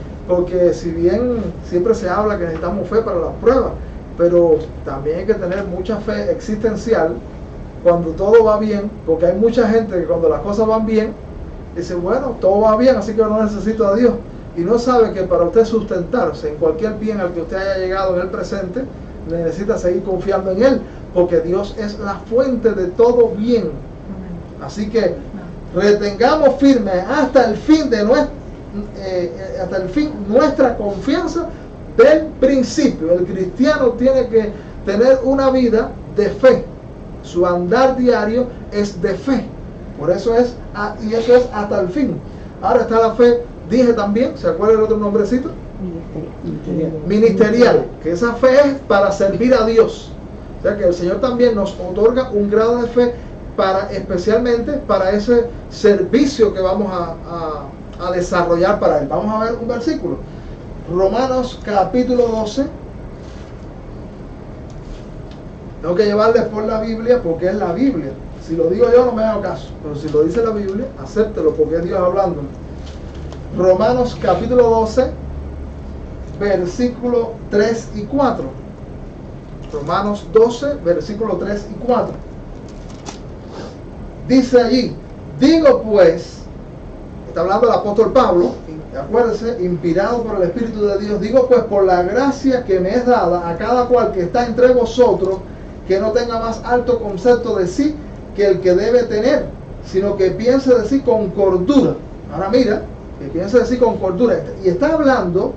si bien siempre se habla que necesitamos fe para las pruebas, pero también hay que tener mucha fe existencial cuando todo va bien, porque hay mucha gente que cuando las cosas van bien, dice, bueno, todo va bien, así que no necesito a Dios. Y no sabe que para usted sustentarse en cualquier bien al que usted haya llegado en el presente, necesita seguir confiando en Él, porque Dios es la fuente de todo bien. Así que retengamos firme hasta el fin nuestra confianza del principio. El cristiano tiene que tener una vida de fe. Su andar diario es de fe. Por eso y eso es hasta el fin. Ahora está la fe, dije también, ¿se acuerda el otro nombrecito? Ministerial. Que esa fe es para servir a Dios. O sea que el Señor también nos otorga un grado de fe especialmente para ese servicio que vamos a desarrollar para Él. Vamos a ver un versículo. Romanos capítulo 12. Tengo que llevarles por la Biblia porque es la Biblia. Si lo digo yo no me hago caso, pero si lo dice la Biblia, acéptelo porque es Dios hablando. Romanos capítulo 12, versículo 3 y 4. Romanos 12, versículo 3 y 4. Dice allí, digo pues, está hablando el apóstol Pablo, acuérdense, inspirado por el Espíritu de Dios, digo pues por la gracia que me es dada a cada cual que está entre vosotros, que no tenga más alto concepto de sí que el que debe tener, sino que piense de sí con cordura. Ahora mira, que piense de sí con cordura. Y está hablando,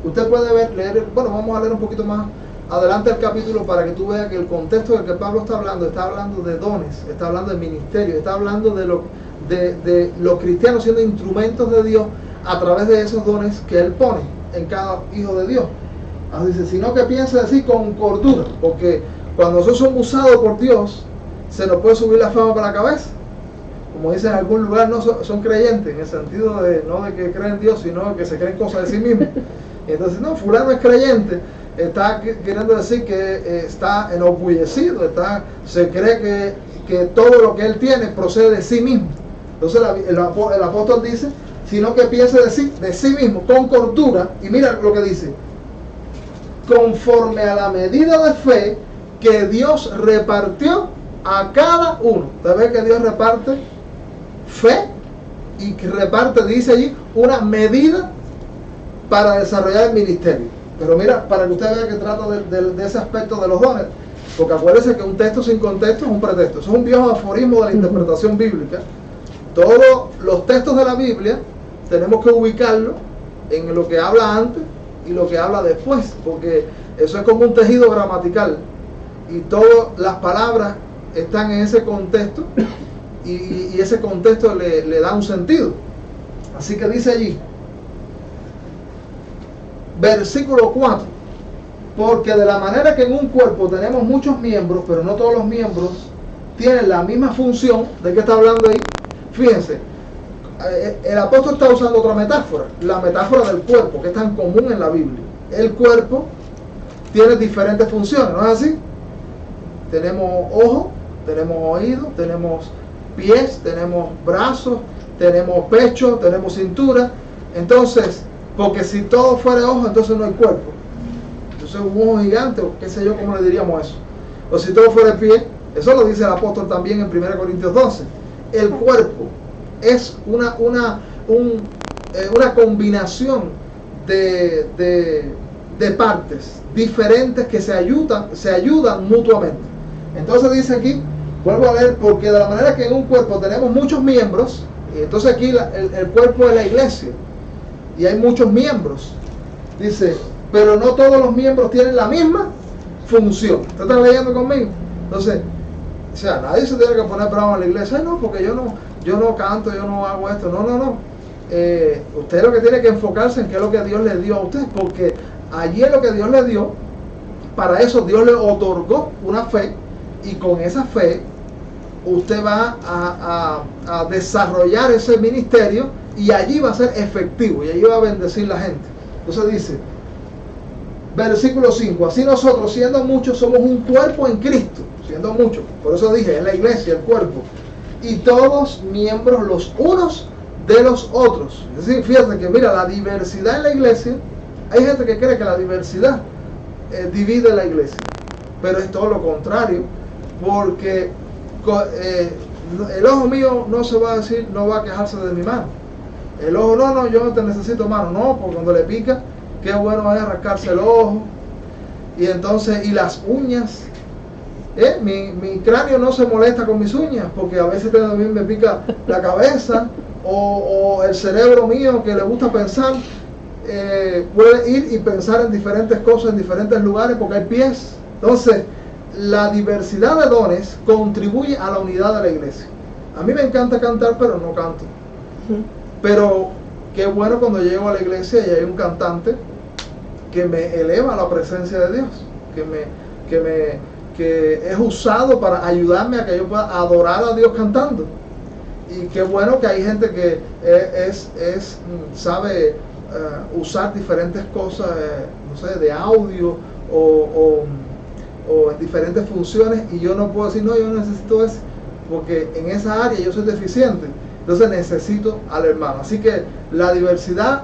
usted puede leer, bueno, vamos a leer un poquito más adelante el capítulo para que tú veas que el contexto del que Pablo está hablando de dones, está hablando de ministerio, está hablando de los cristianos siendo instrumentos de Dios a través de esos dones que Él pone en cada hijo de Dios. Así dice, sino que piense así con cordura, porque cuando nosotros somos usados por Dios, se nos puede subir la fama para la cabeza. Como dicen en algún lugar, no son creyentes, en el sentido de no de que creen en Dios, sino de que se creen cosas de sí mismos. Entonces, no, fulano es creyente, está queriendo decir que está enorgullecido, se cree que todo lo que él tiene procede de sí mismo. Entonces el apóstol dice, sino que piense de sí mismo, con cordura, y mira lo que dice, conforme a la medida de fe que Dios repartió a cada uno. Usted ve que Dios reparte fe y que reparte, dice allí, una medida para desarrollar el ministerio. Pero mira, para que usted vea que trata de ese aspecto de los dones, porque acuérdese que un texto sin contexto es un pretexto. Eso es un viejo aforismo de la interpretación bíblica. Todos los textos de la Biblia tenemos que ubicarlos en lo que habla antes y lo que habla después, porque eso es como un tejido gramatical y todas las palabras están en ese contexto y ese contexto le da un sentido. Así que dice allí, versículo 4, porque de la manera que en un cuerpo tenemos muchos miembros, pero no todos los miembros tienen la misma función. ¿De qué está hablando ahí? Fíjense, el apóstol está usando otra metáfora, la metáfora del cuerpo, que es tan común en la Biblia. El cuerpo tiene diferentes funciones, ¿no es así? Tenemos ojos, tenemos oídos, tenemos pies, tenemos brazos, tenemos pecho, tenemos cintura. Entonces, porque si todo fuera ojo, entonces no hay cuerpo. Entonces un ojo gigante, o qué sé yo, ¿cómo le diríamos eso? O si todo fuera pie, eso lo dice el apóstol también en 1 Corintios 12. El cuerpo es una combinación de partes diferentes que se ayudan mutuamente. Entonces dice aquí, vuelvo a leer, porque de la manera que en un cuerpo tenemos muchos miembros, y entonces aquí el cuerpo es la iglesia, y hay muchos miembros. Dice, pero no todos los miembros tienen la misma función. ¿Usted está leyendo conmigo? Entonces, o sea, nadie se tiene que poner bravo en la iglesia. Ay, no, porque yo no canto, yo no hago esto. No. Usted lo que tiene que enfocarse en qué es lo que Dios le dio a usted, porque allí es lo que Dios le dio. Para eso Dios le otorgó una fe, y con esa fe usted va a desarrollar ese ministerio, y allí va a ser efectivo, y allí va a bendecir la gente. Entonces dice, versículo 5, así nosotros, siendo muchos, somos un cuerpo en Cristo, siendo muchos, por eso dije, es la iglesia, el cuerpo, y todos miembros los unos de los otros. Es decir, fíjate que mira, la diversidad en la iglesia, hay gente que cree que la diversidad divide la iglesia, pero es todo lo contrario, porque el ojo mío no se va a decir, no va a quejarse de mi mano. El ojo, no, yo no te necesito mano, no, porque cuando le pica, qué bueno es rascarse el ojo. Y entonces, y las uñas, mi cráneo no se molesta con mis uñas, porque a veces también me pica la cabeza, o el cerebro mío que le gusta pensar, puede ir y pensar en diferentes cosas en diferentes lugares porque hay pies. Entonces, la diversidad de dones contribuye a la unidad de la iglesia. A mí me encanta cantar, pero no canto. Pero qué bueno cuando llego a la iglesia y hay un cantante que me eleva a la presencia de Dios, que es usado para ayudarme a que yo pueda adorar a Dios cantando. Y qué bueno que hay gente que sabe usar diferentes cosas, no sé, de audio o en diferentes funciones, y yo no puedo decir, no, yo necesito eso, porque en esa área yo soy deficiente, entonces necesito al hermano. Así que la diversidad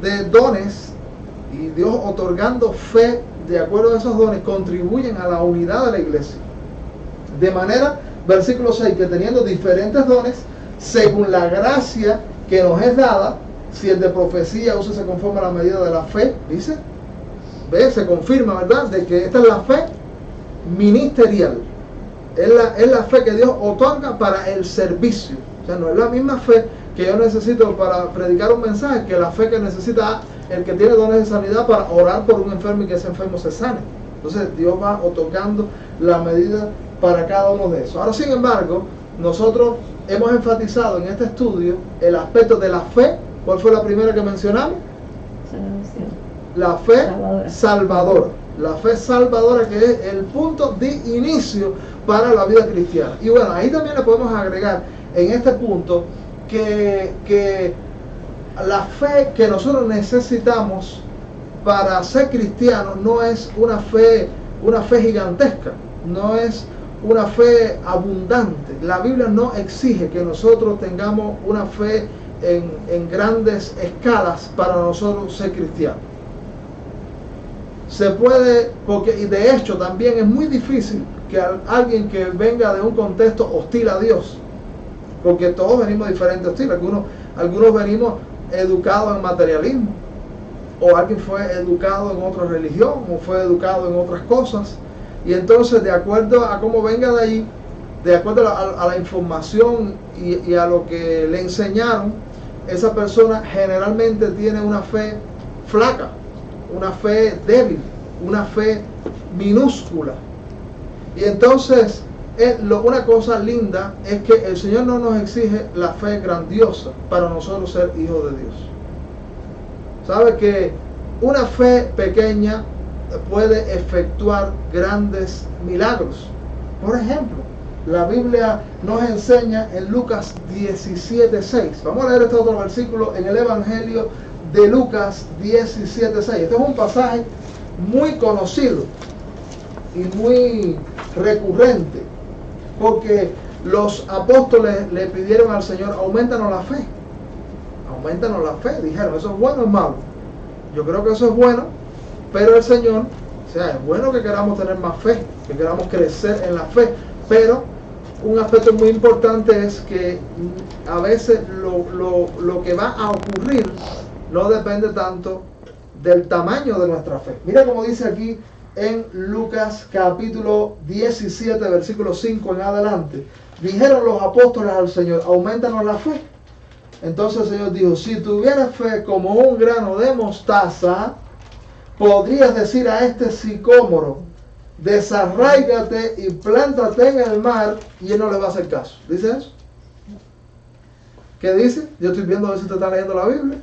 de dones y Dios otorgando fe de acuerdo a esos dones contribuyen a la unidad de la iglesia. De manera, versículo 6, que teniendo diferentes dones, según la gracia que nos es dada, si el de profecía úsese conforme a la medida de la fe, dice, ¿ve? Se confirma, ¿verdad?, de que esta es la fe ministerial. Es la fe que Dios otorga para el servicio. O sea, no es la misma fe que yo necesito para predicar un mensaje que la fe que necesita el que tiene dones de sanidad para orar por un enfermo y que ese enfermo se sane. Entonces Dios va otorgando la medida para cada uno de esos. Ahora, sin embargo, nosotros hemos enfatizado en este estudio el aspecto de la fe. ¿Cuál fue la primera que mencionamos? La fe salvadora. La fe salvadora, que es el punto de inicio para la vida cristiana. Y bueno, ahí también le podemos agregar en este punto que la fe que nosotros necesitamos para ser cristianos no es una fe gigantesca, no es una fe abundante. La Biblia no exige que nosotros tengamos una fe en grandes escalas para nosotros ser cristianos. Se puede, porque y de hecho también es muy difícil que alguien que venga de un contexto hostil a Dios, porque todos venimos de diferentes hostiles, algunos venimos educados en materialismo, o alguien fue educado en otra religión, o fue educado en otras cosas, y entonces de acuerdo a cómo venga de ahí, de acuerdo a la información y a lo que le enseñaron, esa persona generalmente tiene una fe flaca, una fe débil, una fe minúscula. Y entonces una cosa linda es que el Señor no nos exige la fe grandiosa para nosotros ser hijos de Dios. ¿Sabe que una fe pequeña puede efectuar grandes milagros? Por ejemplo, la Biblia nos enseña en Lucas 17:6. Vamos a leer este otro versículo en el Evangelio de Lucas 17:6. Este es un pasaje muy conocido y muy recurrente, porque los apóstoles le pidieron al Señor, aumentanos la fe, dijeron, ¿eso es bueno o es malo? Yo creo que eso es bueno, pero el Señor, o sea, es bueno que queramos tener más fe, que queramos crecer en la fe, pero un aspecto muy importante es que a veces lo que va a ocurrir no depende tanto del tamaño de nuestra fe. Mira cómo dice aquí en Lucas capítulo 17, versículo 5 en adelante. Dijeron los apóstoles al Señor, aumentanos la fe. Entonces el Señor dijo, si tuvieras fe como un grano de mostaza, podrías decir a este sicómoro, desarráigate y plántate en el mar, y él no le va a hacer caso. ¿Dice eso? ¿Qué dice? Yo estoy viendo a ver si usted está leyendo la Biblia.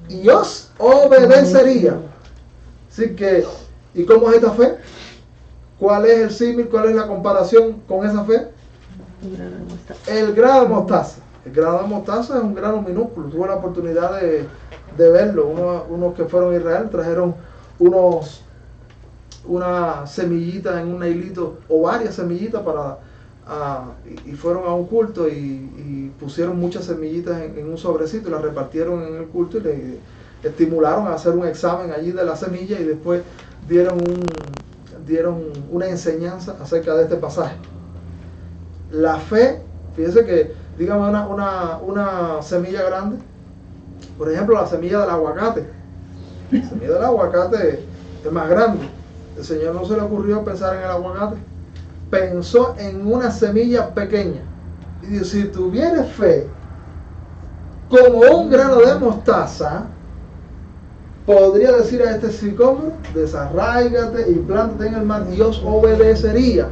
Y os obedecería. Así que, ¿y cómo es esta fe? ¿Cuál es el símil? ¿Cuál es la comparación con esa fe? El grano de mostaza. El grano de mostaza es un grano minúsculo. Tuve la oportunidad de verlo. Unos que fueron a Israel trajeron una semillita en un hilito, o varias semillitas y fueron a un culto y pusieron muchas semillitas en un sobrecito y las repartieron en el culto y le estimularon a hacer un examen allí de la semilla y después dieron una enseñanza acerca de este pasaje. La fe, fíjense que, digamos, una semilla grande, por ejemplo, la semilla del aguacate. La semilla del aguacate es más grande. El Señor no se le ocurrió pensar en el aguacate, pensó en una semilla pequeña y dijo, si tuvieres fe como un grano de mostaza, podría decir a este sicómoro, desarráigate y plántate en el mar, y os obedecería,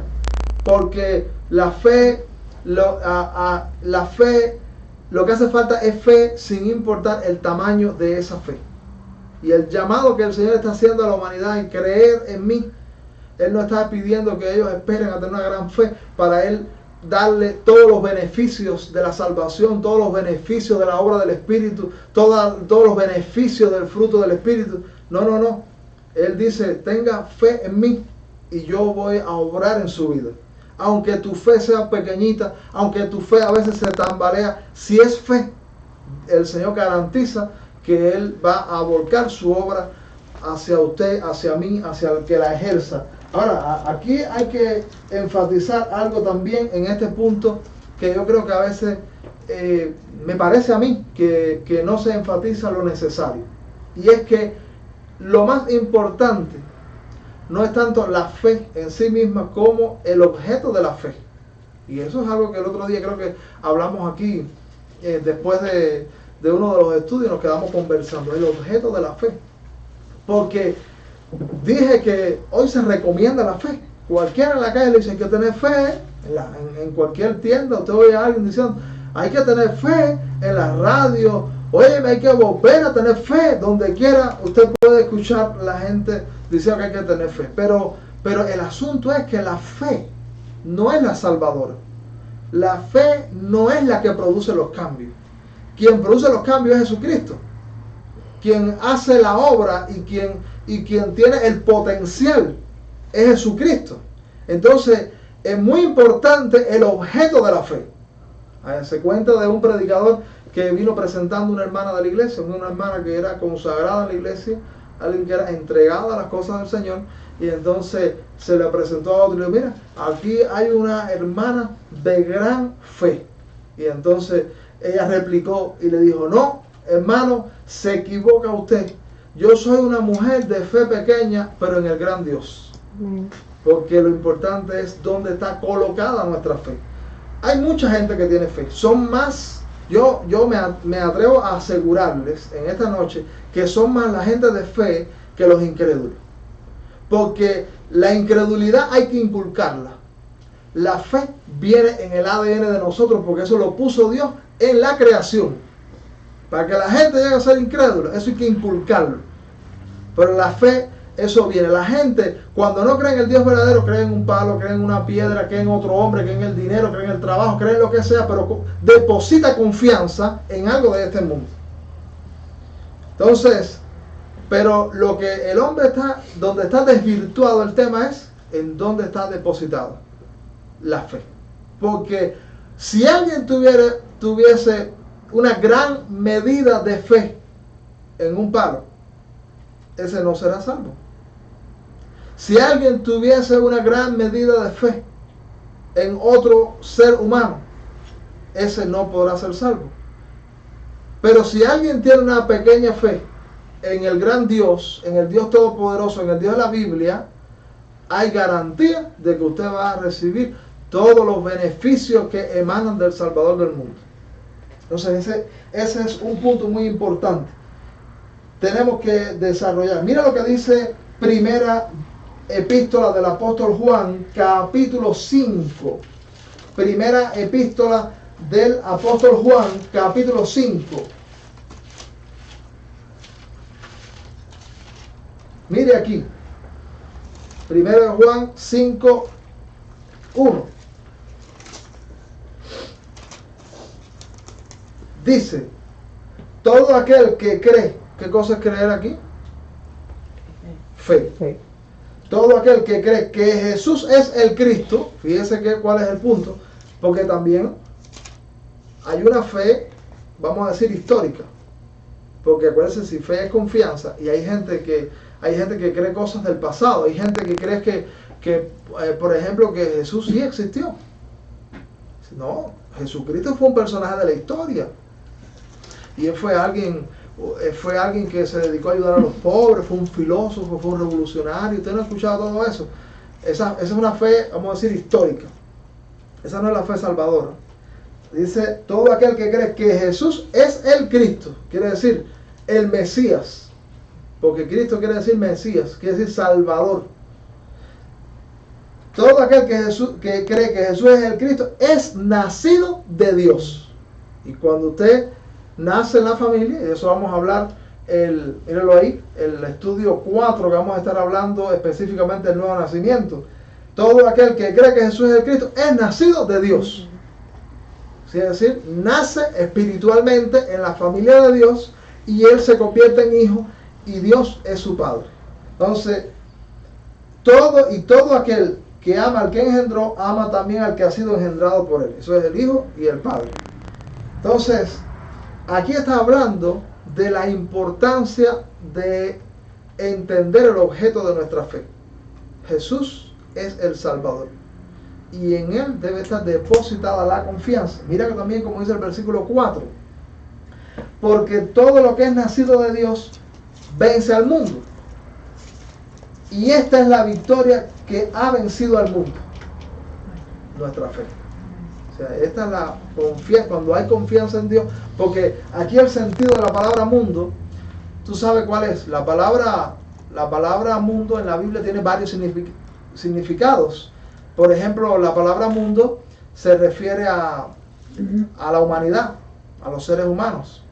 porque la fe, lo que hace falta es fe sin importar el tamaño de esa fe. Y el llamado que el Señor está haciendo a la humanidad en creer en mí, Él no está pidiendo que ellos esperen a tener una gran fe para Él darle todos los beneficios de la salvación, todos los beneficios de la obra del Espíritu, todos los beneficios del fruto del Espíritu. No, no, no. Él dice, tenga fe en mí y yo voy a obrar en su vida. Aunque tu fe sea pequeñita, aunque tu fe a veces se tambalea, si es fe, el Señor garantiza que Él va a volcar su obra hacia usted, hacia mí, hacia el que la ejerza. Ahora, aquí hay que enfatizar algo también en este punto que yo creo que a veces me parece a mí que no se enfatiza lo necesario. Y es que lo más importante no es tanto la fe en sí misma como el objeto de la fe. Y eso es algo que el otro día creo que hablamos aquí, después de uno de los estudios, nos quedamos conversando, el objeto de la fe. Porque dije que hoy se recomienda la fe. Cualquiera en la calle le dice que tener fe, en cualquier tienda usted oye a alguien diciendo, hay que tener fe, en la radio, oye, hay que volver a tener fe, donde quiera usted puede escuchar la gente diciendo que hay que tener fe. Pero el asunto es que la fe no es la salvadora. La fe no es la que produce los cambios. Quien produce los cambios es Jesucristo. Quien hace la obra y quien tiene el potencial es Jesucristo. Entonces es muy importante el objeto de la fe. Se cuenta de un predicador que vino presentando una hermana de la iglesia, una hermana que era consagrada en la iglesia, alguien que era entregada a las cosas del Señor, y entonces se le presentó a otro y le dijo, mira, aquí hay una hermana de gran fe. Y entonces ella replicó y le dijo, no, hermano, se equivoca usted. Yo soy una mujer de fe pequeña, pero en el gran Dios. Porque lo importante es dónde está colocada nuestra fe. Hay mucha gente que tiene fe. Son más, yo me atrevo a asegurarles en esta noche que son más la gente de fe que los incrédulos. Porque la incredulidad hay que inculcarla. La fe viene en el ADN de nosotros porque eso lo puso Dios en la creación. Para que la gente llegue a ser incrédula, eso hay que inculcarlo. Pero la fe, eso viene. La gente, cuando no cree en el Dios verdadero, cree en un palo, cree en una piedra, cree en otro hombre, cree en el dinero, cree en el trabajo, cree en lo que sea, pero deposita confianza en algo de este mundo. Entonces, pero lo que el hombre está, donde está desvirtuado el tema es en dónde está depositado la fe. Porque si alguien tuviese una gran medida de fe en un palo, ese no será salvo. Si alguien tuviese una gran medida de fe en otro ser humano, ese no podrá ser salvo. Pero si alguien tiene una pequeña fe en el gran Dios, en el Dios Todopoderoso, en el Dios de la Biblia, hay garantía de que usted va a recibir todos los beneficios que emanan del Salvador del mundo. Entonces ese es un punto muy importante. Tenemos que desarrollar. Mira lo que dice primera epístola del apóstol Juan, capítulo 5. Primera epístola del apóstol Juan, capítulo 5. Mire aquí. Primera Juan 5, 1. Dice, todo aquel que cree, ¿qué cosa es creer aquí? Fe. Todo aquel que cree que Jesús es el Cristo, fíjese cuál es el punto, porque también hay una fe, vamos a decir, histórica. Porque acuérdense, si fe es confianza, y hay gente que cree cosas del pasado, hay gente que cree que por ejemplo, que Jesús sí existió. No, Jesucristo fue un personaje de la historia. Y él fue alguien que se dedicó a ayudar a los pobres, fue un filósofo, fue un revolucionario. Usted no ha escuchado todo eso. Esa es una fe, vamos a decir, histórica. Esa no es la fe salvadora. Dice, todo aquel que cree que Jesús es el Cristo, quiere decir el Mesías. Porque Cristo quiere decir Mesías, quiere decir Salvador. Todo aquel que cree que Jesús es el Cristo es nacido de Dios. Y cuando usted nace en la familia, y de eso vamos a hablar, mírenlo ahí, el estudio 4, que vamos a estar hablando específicamente del nuevo nacimiento. todo aquel que cree que Jesús es el Cristo es nacido de Dios. Es decir, nace espiritualmente en la familia de Dios y él se convierte en hijo y Dios es su Padre. Entonces, todo aquel que ama al que engendró, ama también al que ha sido engendrado por él. Eso es el Hijo y el Padre. Entonces, aquí está hablando de la importancia de entender el objeto de nuestra fe. Jesús es el Salvador y en él debe estar depositada la confianza. Mira que también, como dice el versículo 4, porque todo lo que es nacido de Dios vence al mundo, y esta es la victoria que ha vencido al mundo: nuestra fe. O sea, esta es la confianza, cuando hay confianza en Dios, porque aquí el sentido de la palabra mundo, tú sabes cuál es. La palabra mundo en la Biblia tiene varios significados. Por ejemplo, la palabra mundo se refiere a la humanidad, a los seres humanos.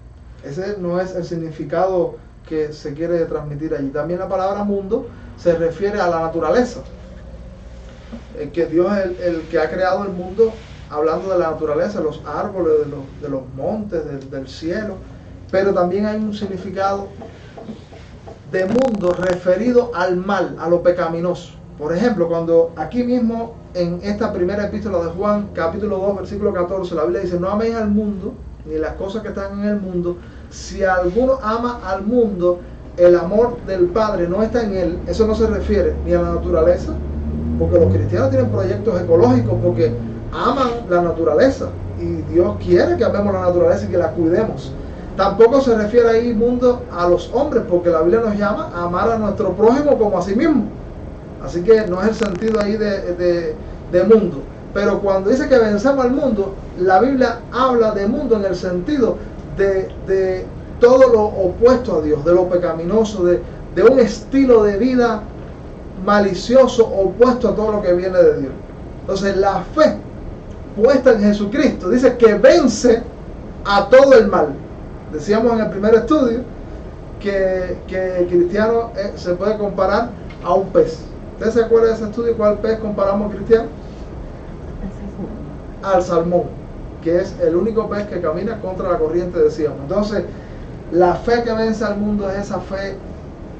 Ese no es el significado que se quiere transmitir allí. También la palabra mundo se refiere a la naturaleza, que Dios es el que ha creado el mundo, hablando de la naturaleza, los árboles, de los montes, del cielo. Pero también hay un significado de mundo referido al mal, a lo pecaminoso. Por ejemplo, cuando aquí mismo en esta primera epístola de Juan, capítulo 2, versículo 14, la Biblia dice: no améis al mundo, ni las cosas que están en el mundo. Si alguno ama al mundo, el amor del Padre no está en él. Eso no se refiere ni a la naturaleza, porque los cristianos tienen proyectos ecológicos porque aman la naturaleza y Dios quiere que amemos la naturaleza y que la cuidemos. Tampoco se refiere ahí mundo a los hombres, porque la Biblia nos llama a amar a nuestro prójimo como a sí mismo. Así que no es el sentido ahí de mundo. Pero cuando dice que vencemos al mundo, la Biblia habla de mundo en el sentido de todo lo opuesto a Dios, de lo pecaminoso, de un estilo de vida malicioso opuesto a todo lo que viene de Dios. Entonces, la fe puesta en Jesucristo dice que vence a todo el mal. Decíamos en el primer estudio que el cristiano se puede comparar a un pez. ¿Usted se acuerda de ese estudio? ¿Cuál pez comparamos al cristiano? Al salmón, que es el único pez que camina contra la corriente, decíamos. Entonces, la fe que vence al mundo es esa fe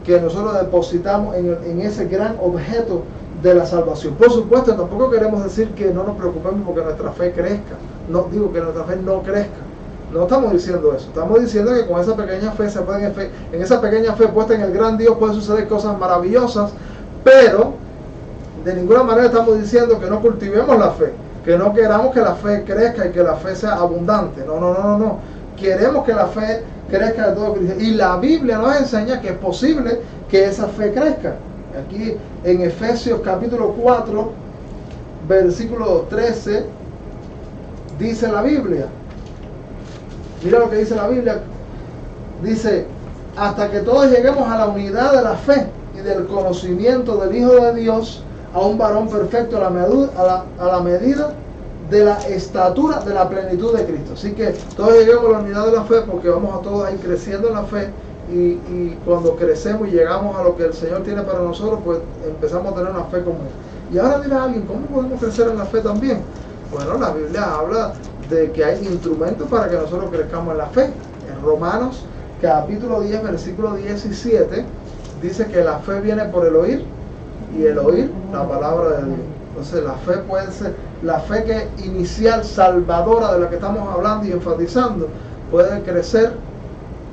que nosotros depositamos en ese gran objeto de la salvación. Por supuesto, tampoco queremos decir que no nos preocupemos porque nuestra fe crezca. No digo que nuestra fe no crezca. No estamos diciendo eso. Estamos diciendo que con esa pequeña fe en esa pequeña fe puesta en el gran Dios pueden suceder cosas maravillosas, pero de ninguna manera estamos diciendo que no cultivemos la fe, que no queramos que la fe crezca y que la fe sea abundante. No. Queremos que la fe crezca de todo Cristo. Y la Biblia nos enseña que es posible que esa fe crezca. Aquí en Efesios capítulo 4, versículo 13, dice la Biblia. Mira lo que dice la Biblia. Dice: hasta que todos lleguemos a la unidad de la fe y del conocimiento del Hijo de Dios, a un varón perfecto a la medida de la estatura de la plenitud de Cristo. Así que todos lleguemos a la unidad de la fe, porque vamos a todos a ir creciendo en la fe, y cuando crecemos y llegamos a lo que el Señor tiene para nosotros, pues empezamos a tener una fe común. Y ahora dirá alguien: ¿cómo podemos crecer en la fe también? Bueno, la Biblia habla de que hay instrumentos para que nosotros crezcamos en la fe. En Romanos capítulo 10, versículo 17, dice que la fe viene por el oír, y el oír la palabra de Dios. Entonces, la fe puede ser, la fe que inicial, salvadora, de la que estamos hablando y enfatizando, puede crecer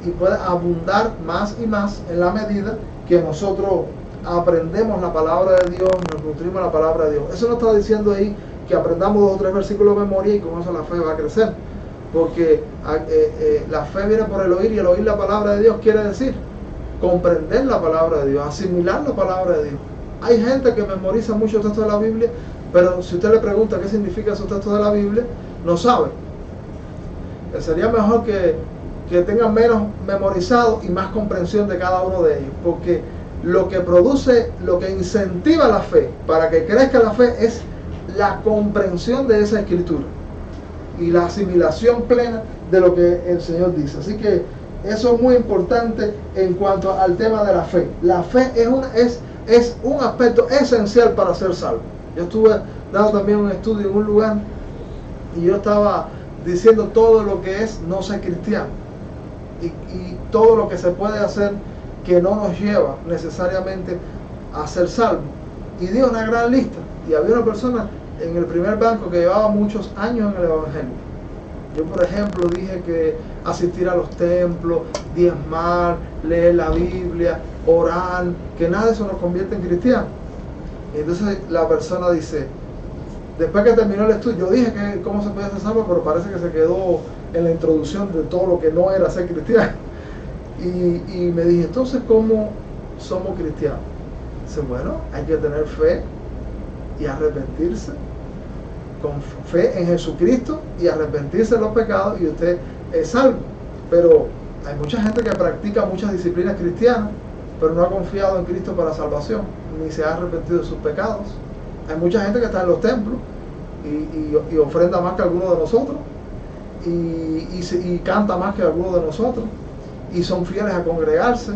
y puede abundar más y más en la medida que nosotros aprendemos la palabra de Dios, nos nutrimos la palabra de Dios. Eso no está diciendo ahí que aprendamos 2 o 3 versículos de memoria y con eso la fe va a crecer, porque la fe viene por el oír, y el oír la palabra de Dios quiere decir comprender la palabra de Dios, asimilar la palabra de Dios. Hay gente que memoriza muchos textos de la Biblia, pero si usted le pregunta qué significa esos textos de la Biblia, no sabe. Sería mejor que tengan menos memorizado y más comprensión de cada uno de ellos, porque lo que produce, lo que incentiva la fe para que crezca la fe es la comprensión de esa escritura y la asimilación plena de lo que el Señor dice. Así que eso es muy importante en cuanto al tema de la fe. La fe es un aspecto esencial para ser salvo. Yo estuve dando también un estudio en un lugar y yo estaba diciendo todo lo que es no ser cristiano y todo lo que se puede hacer que no nos lleva necesariamente a ser salvos. Y di una gran lista. Y había una persona en el primer banco que llevaba muchos años en el Evangelio. Yo, por ejemplo, dije que asistir a los templos, diezmar, leer la Biblia, orar, que nada de eso nos convierte en cristianos. Y entonces la persona dice, después que terminó el estudio, yo dije que cómo se podía ser salvo, pero parece que se quedó en la introducción de todo lo que no era ser cristiano. Y me dije, entonces, ¿cómo somos cristianos? Dice, bueno, hay que tener fe y arrepentirse, con fe en Jesucristo y arrepentirse de los pecados y usted es salvo. Pero hay mucha gente que practica muchas disciplinas cristianas, pero no ha confiado en Cristo para salvación, ni se ha arrepentido de sus pecados. Hay mucha gente que está en los templos y ofrenda más que alguno de nosotros y canta más que alguno de nosotros y son fieles a congregarse,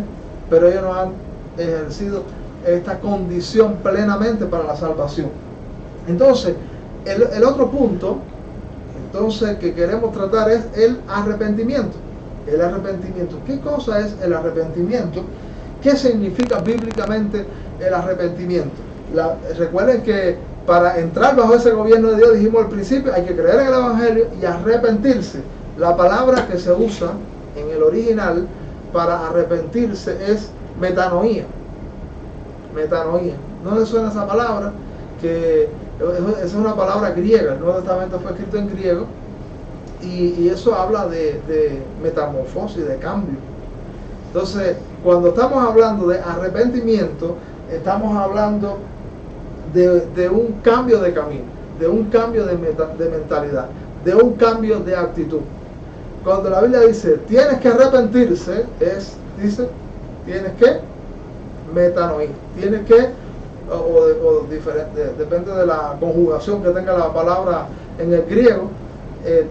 pero ellos no han ejercido esta condición plenamente para la salvación. Entonces, el otro punto entonces que queremos tratar es el arrepentimiento. El arrepentimiento. ¿Qué cosa es el arrepentimiento? ¿Qué significa bíblicamente el arrepentimiento? Recuerden que para entrar bajo ese gobierno de Dios, dijimos al principio, hay que creer en el Evangelio y arrepentirse. La palabra que se usa en el original para arrepentirse es metanoía. Metanoía. ¿No le suena esa palabra? Que esa es una palabra griega. El Nuevo Testamento fue escrito en griego y eso habla de metamorfosis, de cambio. Entonces, cuando estamos hablando de arrepentimiento, estamos hablando de un cambio de camino, de un cambio de mentalidad, de un cambio de actitud. Cuando la Biblia dice, tienes que arrepentirse, dice, tienes que metanoía, tienes que, depende de la conjugación que tenga la palabra en el griego,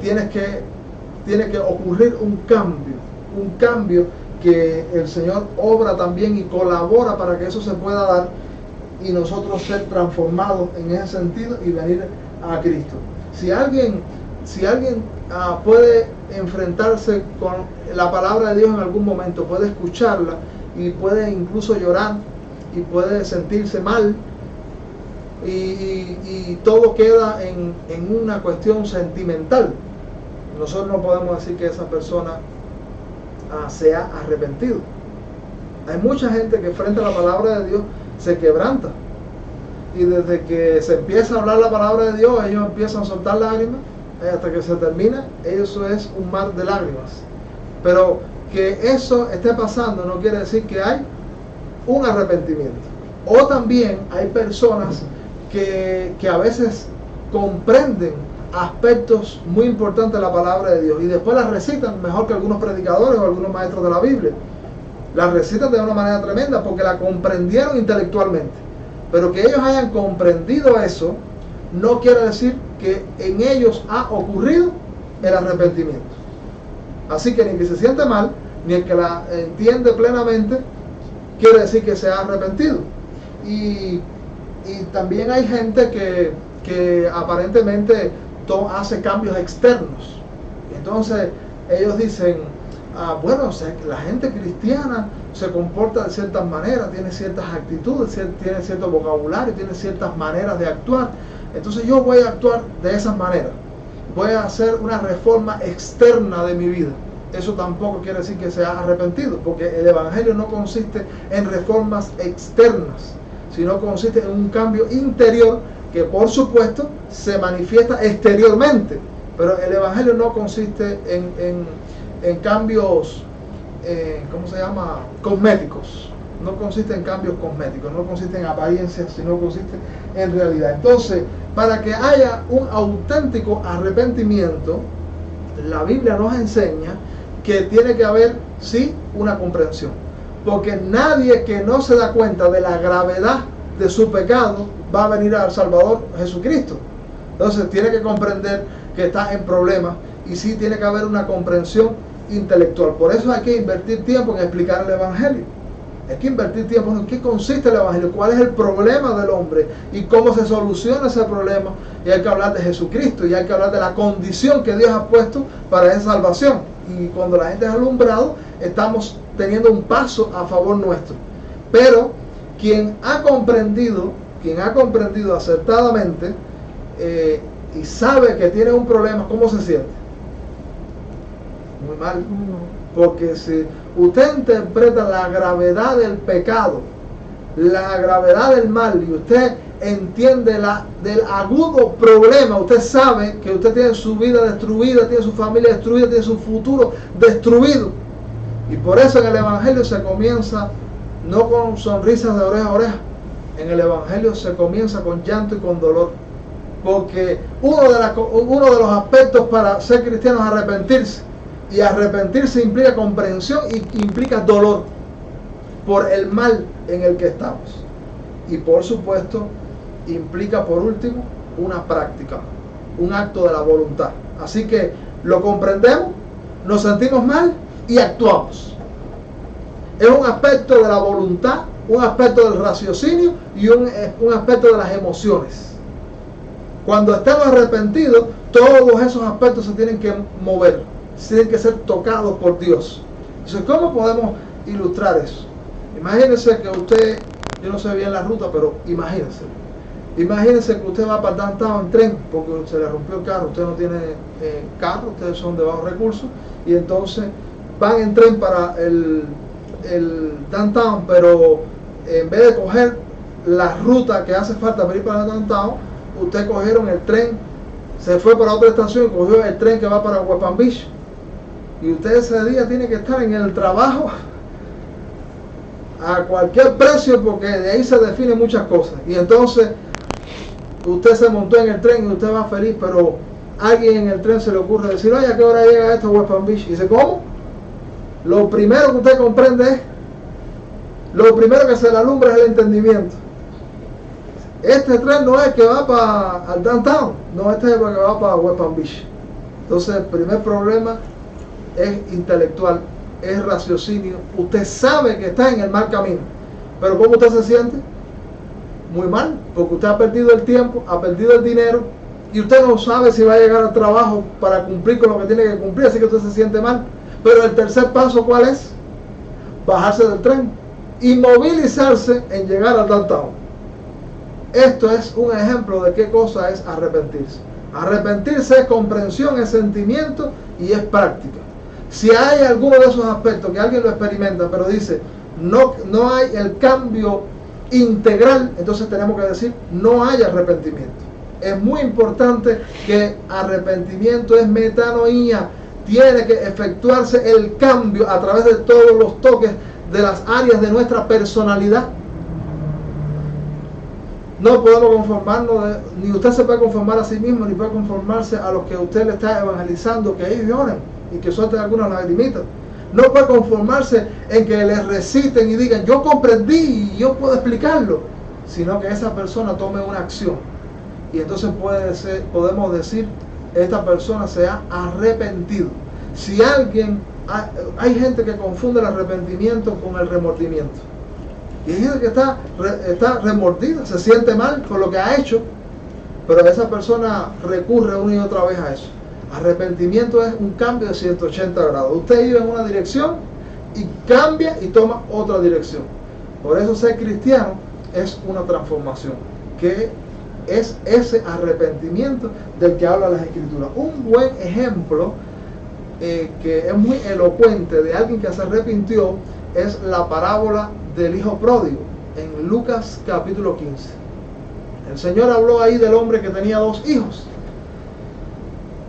tiene que ocurrir un cambio que el Señor obra también y colabora para que eso se pueda dar y nosotros ser transformados en ese sentido y venir a Cristo. Si alguien puede enfrentarse con la palabra de Dios en algún momento, puede escucharla y puede incluso llorar y puede sentirse mal y todo queda en una cuestión sentimental, nosotros no podemos decir que esa persona se ha arrepentido. Hay mucha gente que frente a la palabra de Dios se quebranta y desde que se empieza a hablar la palabra de Dios ellos empiezan a soltar lágrimas hasta que se termina. Eso es un mar de lágrimas, pero que eso esté pasando no quiere decir que hay un arrepentimiento. O también hay personas que a veces comprenden aspectos muy importantes de la palabra de Dios y después las recitan mejor que algunos predicadores o algunos maestros de la Biblia. Las recitan de una manera tremenda porque la comprendieron intelectualmente, pero que ellos hayan comprendido eso no quiere decir que en ellos ha ocurrido el arrepentimiento. Así que ni que se siente mal ni el que la entiende plenamente quiere decir que se ha arrepentido. Y también hay gente que aparentemente hace cambios externos. Entonces ellos dicen, bueno, o sea, la gente cristiana se comporta de ciertas maneras, tiene ciertas actitudes, tiene cierto vocabulario, tiene ciertas maneras de actuar. Entonces yo voy a actuar de esas maneras. Voy a hacer una reforma externa de mi vida. Eso tampoco quiere decir que sea arrepentido, porque el Evangelio no consiste en reformas externas, sino consiste en un cambio interior que por supuesto se manifiesta exteriormente, pero el Evangelio no consiste en cambios, ¿cómo se llama? Cosméticos. No consiste en cambios cosméticos, no consiste en apariencias, sino consiste en realidad. Entonces, para que haya un auténtico arrepentimiento, la Biblia nos enseña que tiene que haber, sí, una comprensión. Porque nadie que no se da cuenta de la gravedad de su pecado va a venir al Salvador Jesucristo. Entonces tiene que comprender que está en problemas y sí tiene que haber una comprensión intelectual. Por eso hay que invertir tiempo en explicar el Evangelio. Hay que invertir tiempo en qué consiste el Evangelio, cuál es el problema del hombre y cómo se soluciona ese problema. Y hay que hablar de Jesucristo y hay que hablar de la condición que Dios ha puesto para esa salvación. Y cuando la gente es alumbrado, estamos teniendo un paso a favor nuestro. Pero quien ha comprendido acertadamente y sabe que tiene un problema, ¿cómo se siente? Muy mal. Porque si usted interpreta la gravedad del pecado, la gravedad del mal, y usted entiende del agudo problema, usted sabe que usted tiene su vida destruida, tiene su familia destruida, tiene su futuro destruido. Y por eso en el Evangelio se comienza no con sonrisas de oreja a oreja. En el Evangelio se comienza con llanto y con dolor. Porque uno de los aspectos para ser cristiano es arrepentirse. Y arrepentirse implica comprensión y implica dolor por el mal en el que estamos. Y por supuesto, implica por último una práctica, un acto de la voluntad. Así que lo comprendemos, nos sentimos mal y actuamos. Es un aspecto de la voluntad, un aspecto del raciocinio y un aspecto de las emociones. Cuando estamos arrepentidos, todos esos aspectos se tienen que mover, tienen que ser tocados por Dios. Entonces, ¿cómo podemos ilustrar eso? Imagínense que usted, yo no sé bien la ruta, pero imagínense que usted va para downtown en tren, porque se le rompió el carro, usted no tiene carro, ustedes son de bajos recursos, y entonces van en tren para el downtown, pero en vez de coger la ruta que hace falta para ir para el downtown, ustedes cogieron el tren, se fue para otra estación y cogió el tren que va para West Palm Beach. Y usted ese día tiene que estar en el trabajo a cualquier precio, porque de ahí se definen muchas cosas. Y entonces usted se montó en el tren y usted va feliz, pero a alguien en el tren se le ocurre decir: oye, ¿a qué hora llega esto a West Palm Beach? Y dice: ¿cómo? Lo primero que usted comprende es, lo primero que se le alumbra es el entendimiento. Este tren no es el que va para el downtown, no, este es el que va para West Palm Beach. Entonces el primer problema es intelectual, es raciocinio. Usted sabe que está en el mal camino, pero ¿cómo usted se siente? Muy mal, porque usted ha perdido el tiempo, ha perdido el dinero y usted no sabe si va a llegar al trabajo para cumplir con lo que tiene que cumplir, así que usted se siente mal. Pero el tercer paso, ¿cuál es? Bajarse del tren y movilizarse en llegar al downtown. Esto es un ejemplo de qué cosa es arrepentirse. Arrepentirse es comprensión, es sentimiento y es práctica. Si hay alguno de esos aspectos que alguien lo experimenta, pero dice no hay el cambio integral, entonces tenemos que decir no hay arrepentimiento. Es muy importante que arrepentimiento es metanoía. Tiene que efectuarse el cambio a través de todos los toques de las áreas de nuestra personalidad. No podemos conformarnos, ni usted se puede conformar a sí mismo, ni puede conformarse a los que usted le está evangelizando, que ellos lloren y que suelten algunas lagrimitas. No puede conformarse en que les reciten y digan: yo comprendí y yo puedo explicarlo, sino que esa persona tome una acción. Y entonces podemos decir: esta persona se ha arrepentido. Si alguien, hay gente que confunde el arrepentimiento con el remordimiento. Y hay gente que está remordida, se siente mal por lo que ha hecho, pero esa persona recurre una y otra vez a eso. Arrepentimiento es un cambio de 180 grados. Usted iba en una dirección y cambia y toma otra dirección. Por eso ser cristiano es una transformación, que es ese arrepentimiento del que habla las Escrituras. Un buen ejemplo que es muy elocuente de alguien que se arrepintió es la parábola del hijo pródigo en Lucas capítulo 15. El Señor habló ahí del hombre que tenía 2 hijos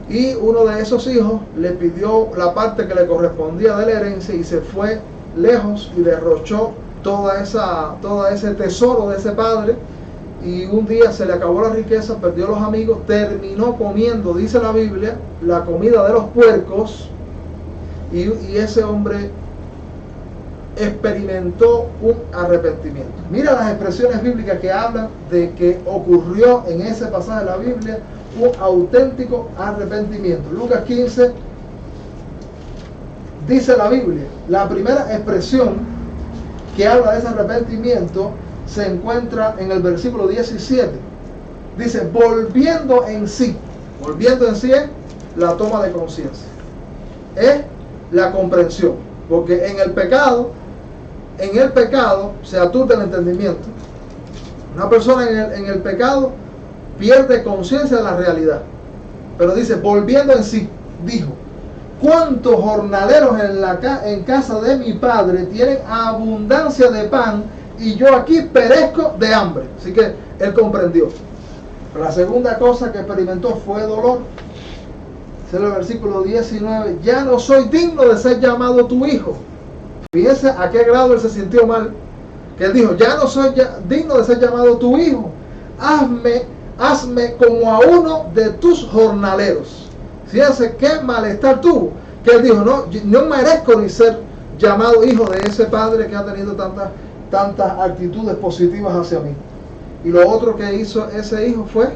y uno de esos hijos le pidió la parte que le correspondía de la herencia y se fue lejos y derrochó todo ese tesoro de ese padre. Y un día se le acabó la riqueza, perdió los amigos, terminó comiendo, dice la Biblia, la comida de los puercos, y ese hombre experimentó un arrepentimiento. Mira las expresiones bíblicas que hablan de que ocurrió en ese pasaje de la Biblia un auténtico arrepentimiento. Lucas 15 dice la Biblia, la primera expresión que habla de ese arrepentimiento se encuentra en el versículo 17. Dice, volviendo en sí. Volviendo en sí es la toma de conciencia. Es la comprensión. Porque en el pecado se aturda el entendimiento. Una persona en el pecado pierde conciencia de la realidad. Pero dice, volviendo en sí, dijo, ¿cuántos jornaleros en casa de mi padre tienen abundancia de pan y yo aquí perezco de hambre? Así que él comprendió. La segunda cosa que experimentó fue dolor. Dice el versículo 19, ya no soy digno de ser llamado tu hijo. Fíjense a qué grado él se sintió mal. Que él dijo, ya no soy digno de ser llamado tu hijo. Hazme como a uno de tus jornaleros. Fíjense qué malestar tuvo. Que él dijo, no merezco ni ser llamado hijo de ese padre que ha tenido tantas actitudes positivas hacia mí. Y lo otro que hizo ese hijo fue,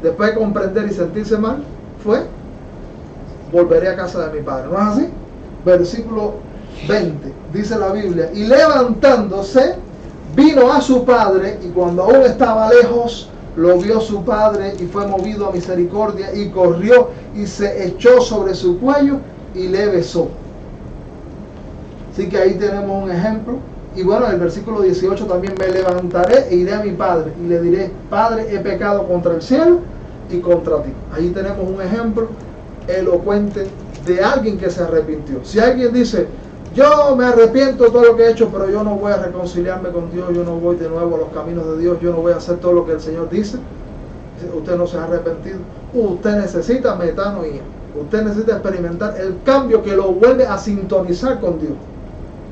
después de comprender y sentirse mal, fue, volveré a casa de mi padre. ¿No es así? Versículo 20, dice la Biblia, y levantándose, vino a su padre, y cuando aún estaba lejos, lo vio su padre, y fue movido a misericordia, y corrió, y se echó sobre su cuello, y le besó. Así que ahí tenemos un ejemplo. Y bueno, el versículo 18 también, me levantaré e iré a mi padre, y le diré, Padre, he pecado contra el cielo y contra ti. Ahí tenemos un ejemplo elocuente de alguien que se arrepintió. Si alguien dice, yo me arrepiento de todo lo que he hecho, pero yo no voy a reconciliarme con Dios, yo no voy de nuevo a los caminos de Dios, yo no voy a hacer todo lo que el Señor dice, usted no se ha arrepentido. Usted necesita metanoía, usted necesita experimentar el cambio que lo vuelve a sintonizar con Dios.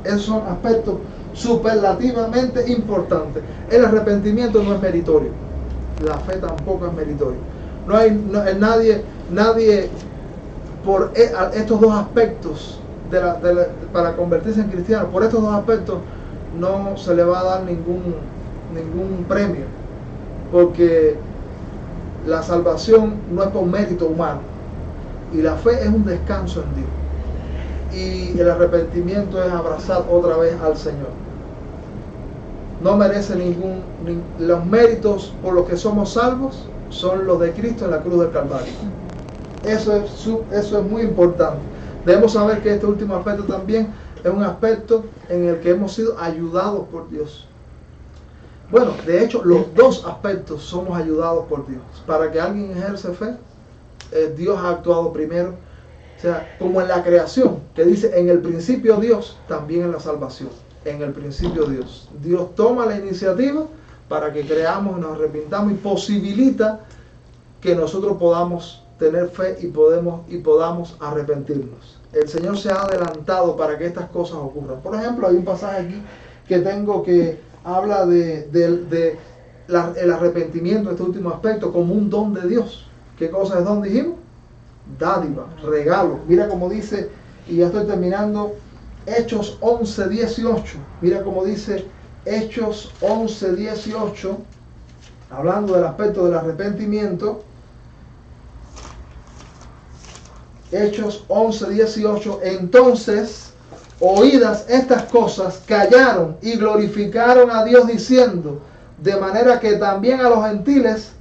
Esos son aspectos superlativamente importantes. El arrepentimiento no es meritorio, la fe tampoco es meritoria. Nadie por estos dos aspectos para convertirse en cristiano, por estos dos aspectos no se le va a dar ningún premio, porque la salvación no es por mérito humano y la fe es un descanso en Dios, y el arrepentimiento es abrazar otra vez al Señor. No merece los méritos por los que somos salvos son los de Cristo en la cruz del Calvario. Eso es muy importante. Debemos saber que este último aspecto también es un aspecto en el que hemos sido ayudados por Dios. Bueno, de hecho, los dos aspectos somos ayudados por Dios. Para que alguien ejerce fe, Dios ha actuado primero. O sea, como en la creación, que dice, en el principio Dios, también en la salvación. En el principio Dios. Dios toma la iniciativa para que creamos y nos arrepintamos y posibilita que nosotros podamos tener fe y podamos arrepentirnos. El Señor se ha adelantado para que estas cosas ocurran. Por ejemplo, hay un pasaje aquí que tengo que habla el arrepentimiento, este último aspecto, como un don de Dios. ¿Qué cosa es don, dijimos? Dádiva, regalo. Mira cómo dice, y ya estoy terminando, Hechos 11:18. Mira cómo dice Hechos 11:18, hablando del aspecto del arrepentimiento. Hechos 11:18. Entonces, oídas estas cosas, callaron y glorificaron a Dios diciendo, de manera que también a los gentiles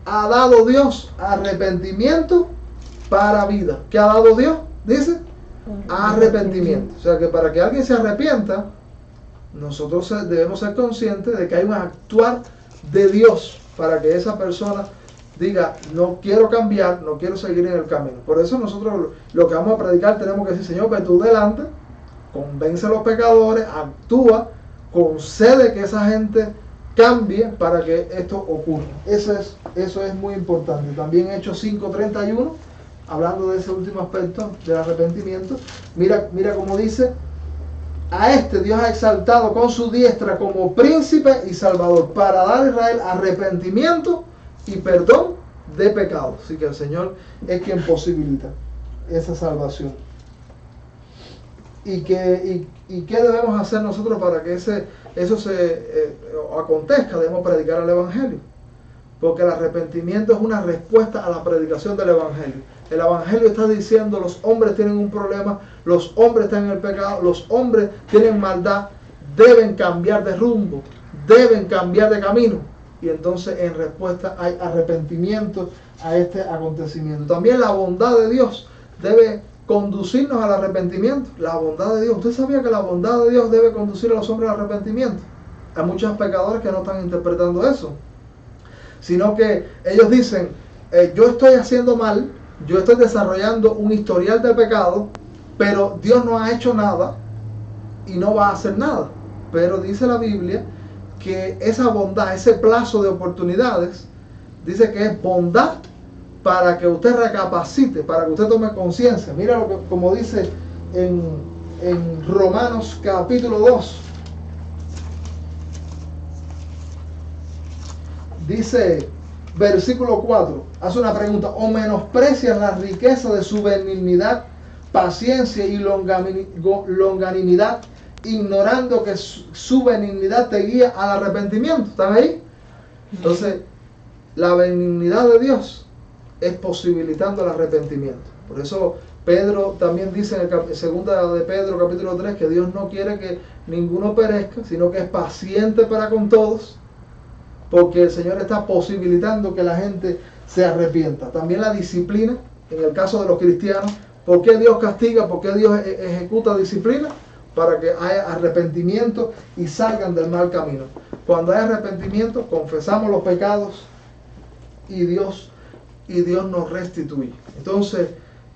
ha dado Dios arrepentimiento para vida. ¿Qué ha dado Dios? Dice, arrepentimiento. O sea que para que alguien se arrepienta, nosotros debemos ser conscientes de que hay un actuar de Dios para que esa persona diga, no quiero cambiar, no quiero seguir en el camino. Por eso nosotros lo que vamos a predicar tenemos que decir, Señor, ve tú delante, convence a los pecadores, actúa, concede que esa gente cambie para que esto ocurra. Eso es muy importante. También Hechos 5:31, hablando de ese último aspecto del arrepentimiento, mira cómo dice, a este Dios ha exaltado con su diestra como príncipe y salvador, para dar a Israel arrepentimiento y perdón de pecados. Así que el Señor es quien posibilita esa salvación. ¿Y qué debemos hacer nosotros para que eso acontezca? Debemos predicar el Evangelio. Porque el arrepentimiento es una respuesta a la predicación del Evangelio. El Evangelio está diciendo, los hombres tienen un problema, los hombres están en el pecado, los hombres tienen maldad, deben cambiar de rumbo, deben cambiar de camino. Y entonces en respuesta hay arrepentimiento a este acontecimiento. También la bondad de Dios debe conducirnos al arrepentimiento. La bondad de Dios. ¿Usted sabía que la bondad de Dios debe conducir a los hombres al arrepentimiento? Hay muchos pecadores que no están interpretando eso, sino que ellos dicen, yo estoy haciendo mal, yo estoy desarrollando un historial de pecado, pero Dios no ha hecho nada y no va a hacer nada. Pero dice la Biblia que esa bondad, ese plazo de oportunidades, dice que es bondad para que usted recapacite, para que usted tome conciencia. Mira lo que, como dice en Romanos capítulo 2. Dice, versículo 4, hace una pregunta: ¿o menosprecian la riqueza de su benignidad, paciencia y longanimidad, ignorando que su benignidad te guía al arrepentimiento? ¿Están ahí? Entonces, la benignidad de Dios es posibilitando el arrepentimiento. Por eso Pedro también dice en segunda de Pedro capítulo 3 que Dios no quiere que ninguno perezca, sino que es paciente para con todos, porque el Señor está posibilitando que la gente se arrepienta. También la disciplina, en el caso de los cristianos. ¿Por qué Dios castiga? ¿Por qué Dios ejecuta disciplina? Para que haya arrepentimiento y salgan del mal camino. Cuando hay arrepentimiento, confesamos los pecados y Dios nos restituye. Entonces,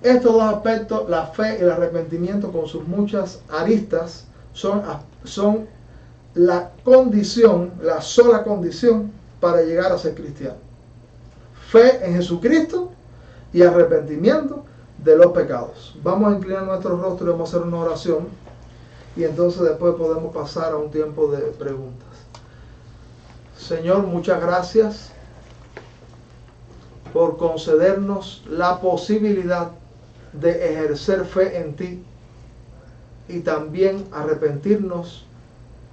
estos dos aspectos, la fe y el arrepentimiento con sus muchas aristas, son la condición, la sola condición para llegar a ser cristiano. Fe en Jesucristo y arrepentimiento de los pecados. Vamos a inclinar nuestro rostro y vamos a hacer una oración, y entonces después podemos pasar a un tiempo de preguntas. Señor, muchas gracias por concedernos la posibilidad de ejercer fe en ti y también arrepentirnos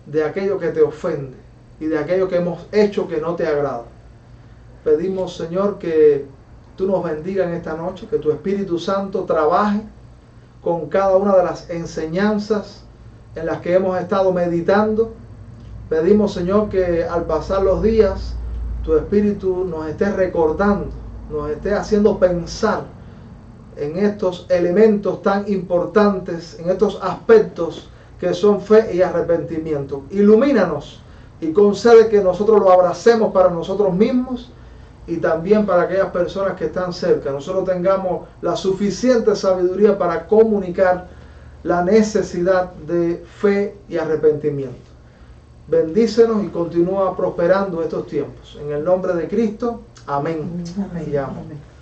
de aquello que te ofende y de aquello que hemos hecho que no te agrada. Pedimos, Señor, que tú nos bendigas en esta noche, que tu Espíritu Santo trabaje con cada una de las enseñanzas en las que hemos estado meditando. Pedimos, Señor, que al pasar los días tu Espíritu nos esté recordando, nos esté haciendo pensar en estos elementos tan importantes, en estos aspectos que son fe y arrepentimiento. Ilumínanos y concede que nosotros lo abracemos para nosotros mismos y también para aquellas personas que están cerca. Nosotros tengamos la suficiente sabiduría para comunicar la necesidad de fe y arrepentimiento. Bendícenos y continúa prosperando estos tiempos. En el nombre de Cristo, amén. Amén. Y amén. Amén.